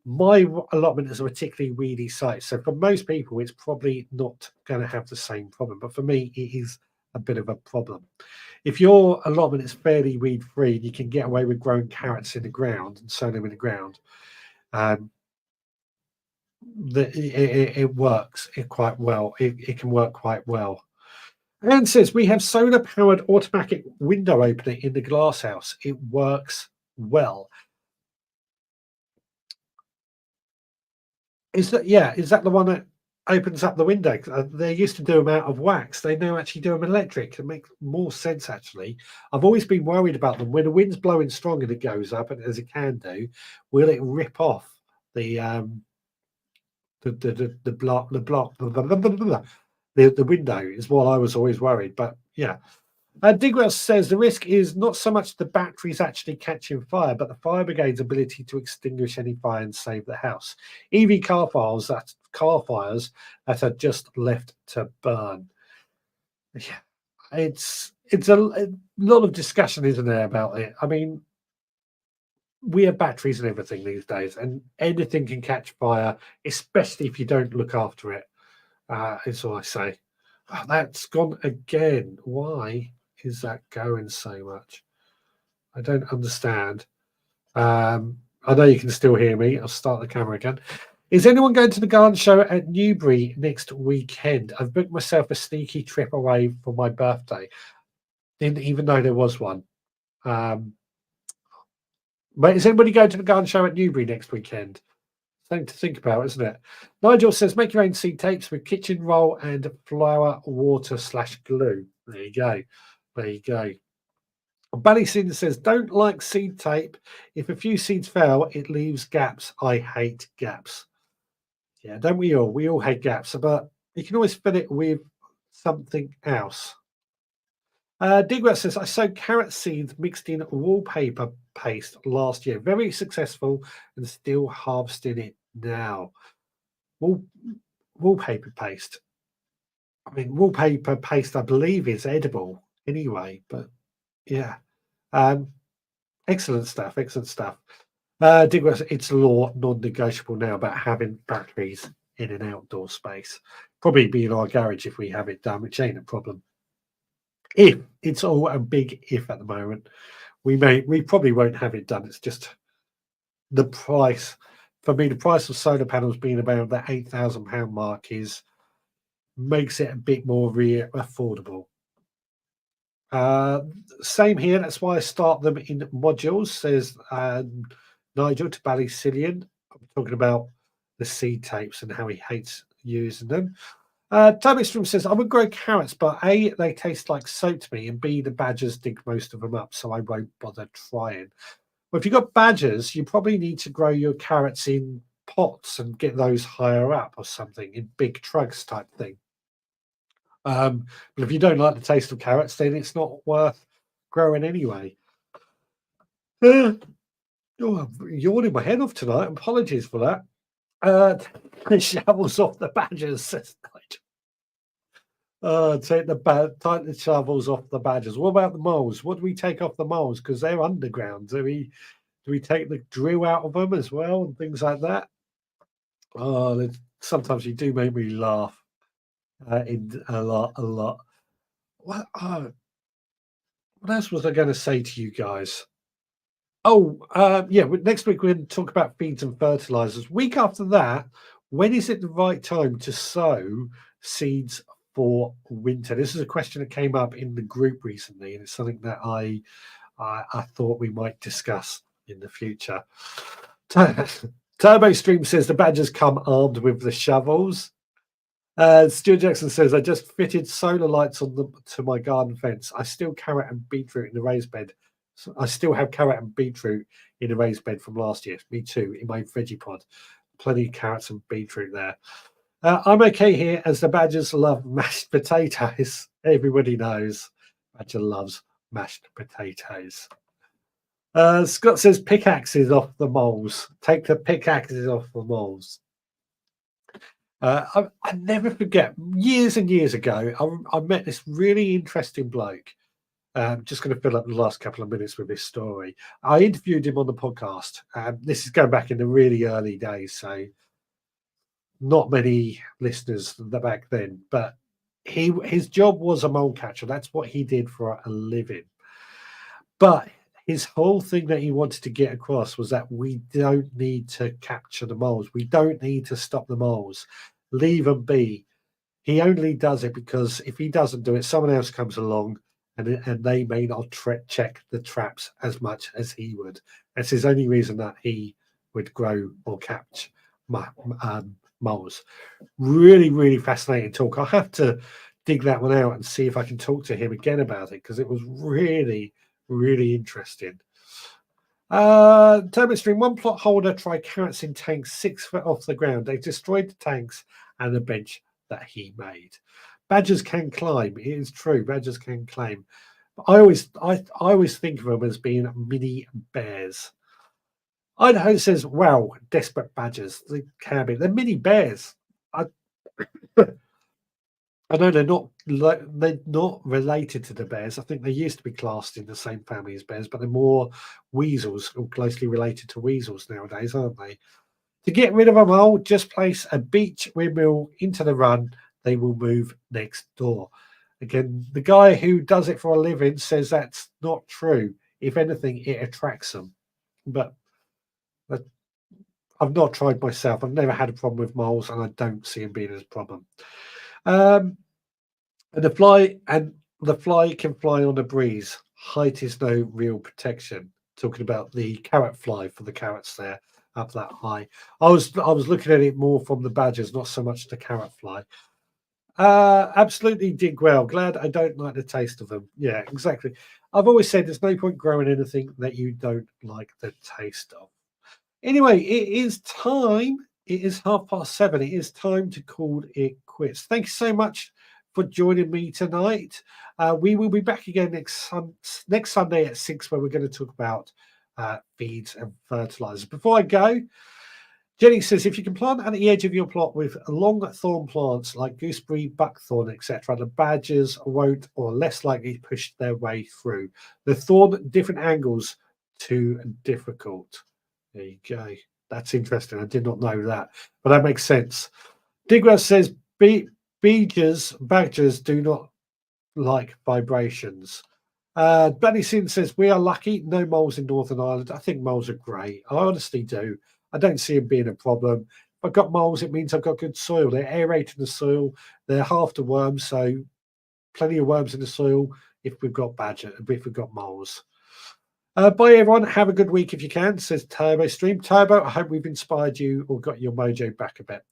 My allotment is a particularly weedy site. So for most people, it's probably not going to have the same problem. But for me, it is a bit of a problem. If your allotment is fairly weed free, you can get away with growing carrots in the ground and sowing them in the ground. It works quite well. It can work quite well. Anne says we have solar powered automatic window opener in the glass house. It works well. Is that the one that opens up the window? They used to do them out of wax. They now actually do them electric. It makes more sense actually. I've always been worried about them when the wind's blowing strong and it goes up, and as it can do, will it rip off the window is what I was always worried. But yeah, Digwell says the risk is not so much the batteries actually catching fire, but the fire brigade's ability to extinguish any fire and save the house. EV car fires that are just left to burn. Yeah, it's a lot of discussion, isn't there, about it? I mean, we have batteries and everything these days, and anything can catch fire, especially if you don't look after it. Is all I say. Oh, that's gone again. Why is that going so much? I don't understand. I know you can still hear me. I'll start the camera again. Is anyone going to the garden show at Newbury next weekend? I've booked myself a sneaky trip away for my birthday. Didn't even know there was one. But is anybody going to the garden show at Newbury next weekend? Something to think about, isn't it? Nigel says, make your own seed tapes with kitchen roll and flour, water / glue. There you go. There you go. Ballysin says, don't like seed tape. If a few seeds fail, it leaves gaps. I hate gaps. Yeah, don't we all? We all hate gaps, but you can always fill it with something else. Digwell says, I sowed carrot seeds mixed in wallpaper paste last year. Very successful and still harvesting it now. Wallpaper paste. I mean, wallpaper paste, I believe, is edible anyway, but yeah. Excellent stuff. Excellent stuff. Digwell, it's law non-negotiable now about having batteries in an outdoor space. Probably be in our garage if we have it done, which ain't a problem. If it's all a big if at the moment, we probably won't have it done. It's just the price. For me, the price of solar panels being about that £8,000 mark makes it a bit more affordable. Same here. That's why I start them in modules, says Nigel to Ballycillian. I'm talking about the seed tapes and how he hates using them. Toby Strom says, I would grow carrots, but A, they taste like soap to me, and B, the badgers dig most of them up, so I won't bother trying. Well, if you've got badgers, you probably need to grow your carrots in pots and get those higher up or something, in big trucks type thing. But if you don't like the taste of carrots, then it's not worth growing anyway. I'm yawning my head off tonight. Apologies for that. Shovels off the badgers, says Nigel. Take the shovels off the badgers. What about the moles? What do we take off the moles? Because they're underground. Do we take the drill out of them as well and things like that? Oh, sometimes you do make me laugh. In a lot. What else was I going to say to you guys? Oh, yeah. Next week we're going to talk about feeds and fertilizers. Week after that, when is it the right time to sow seeds for winter? This is a question that came up in the group recently, and it's something that I thought we might discuss in the future. Turbo Stream says the badgers come armed with the shovels. Stuart Jackson says, I just fitted solar lights to my garden fence. I still carrot and beetroot in the raised bed. So I still have carrot and beetroot in the raised bed from last year. Me too, in my veggie pod. Plenty of carrots and beetroot there. I'm okay here as the badgers love mashed potatoes. Everybody knows Badger loves mashed potatoes. Scott says pickaxes off the moles. Take the pickaxes off the moles. I never forget, years and years ago, I met this really interesting bloke. Just going to fill up the last couple of minutes with this story. I interviewed him on the podcast. This is going back in the really early days, so not many listeners back then. But his job was a mole catcher. That's what he did for a living. But his whole thing that he wanted to get across was that we don't need to capture the moles. We don't need to stop the moles. Leave them be. He only does it because if he doesn't do it, someone else comes along and they may not check the traps as much as he would. That's his only reason that he would grow or catch moles. Really, really fascinating talk. I'll have to dig that one out and see if I can talk to him again about it because it was really, really interesting. Turbine Stream, one plot holder tried carrots in tanks 6 foot off the ground. They destroyed the tanks and the bench that he made. Badgers can climb. It is true. Badgers can climb. But I always think of them as being mini bears. Idaho says, "Wow, desperate badgers. They can be. They're mini bears." I know they're not related to the bears. I think they used to be classed in the same family as bears, but they're more weasels or closely related to weasels nowadays, aren't they? To get rid of a mole, just place a beach windmill into the run. They will move next door. Again, the guy who does it for a living says that's not true. If anything, it attracts them. But I've not tried myself. I've never had a problem with moles, and I don't see them being a problem. And the fly can fly on a breeze. Height is no real protection. Talking about the carrot fly for the carrots there up that high. I was looking at it more from the badgers, not so much the carrot fly. Absolutely dig well. Glad I don't like the taste of them. Yeah, exactly. I've always said there's no point growing anything that you don't like the taste of. Anyway, it is time. It is 7:30. It is time to call it quits. Thank you so much for joining me tonight. We will be back again next Sunday at 6, where we're going to talk about feeds and fertilizers. Before I go, Jenny says, if you can plant at the edge of your plot with long thorn plants like gooseberry, buckthorn, etc., the badgers won't or less likely push their way through. The thorn different angles too difficult. There you go. That's interesting. I did not know that, but that makes sense. Digwell says badgers do not like vibrations. Bloody Sin says, we are lucky. No moles in Northern Ireland. I think moles are great. I honestly do. I don't see them being a problem. If I've got moles, it means I've got good soil. They're aerating the soil. They're half the worms, so plenty of worms in the soil if we've got moles. Bye, everyone. Have a good week if you can, says Turbo Stream. Turbo, I hope we've inspired you or got your mojo back a bit.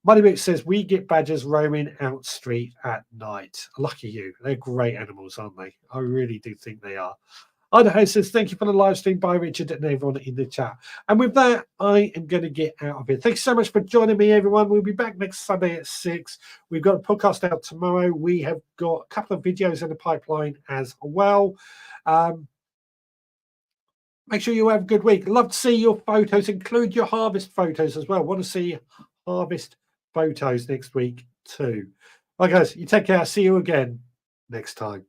Moneybit says, we get badgers roaming out street at night. Lucky you. They're great animals, aren't they? I really do think they are. Idaho says, thank you for the live stream. Bye, Richard, and everyone in the chat. And with that, I am going to get out of here. Thanks so much for joining me, everyone. We'll be back next Sunday at 6. We've got a podcast out tomorrow. We have got a couple of videos in the pipeline as well. Make sure you have a good week. Love to see your photos. Include your harvest photos as well. Want to see harvest photos next week too. Right, guys, you take care. See you again next time.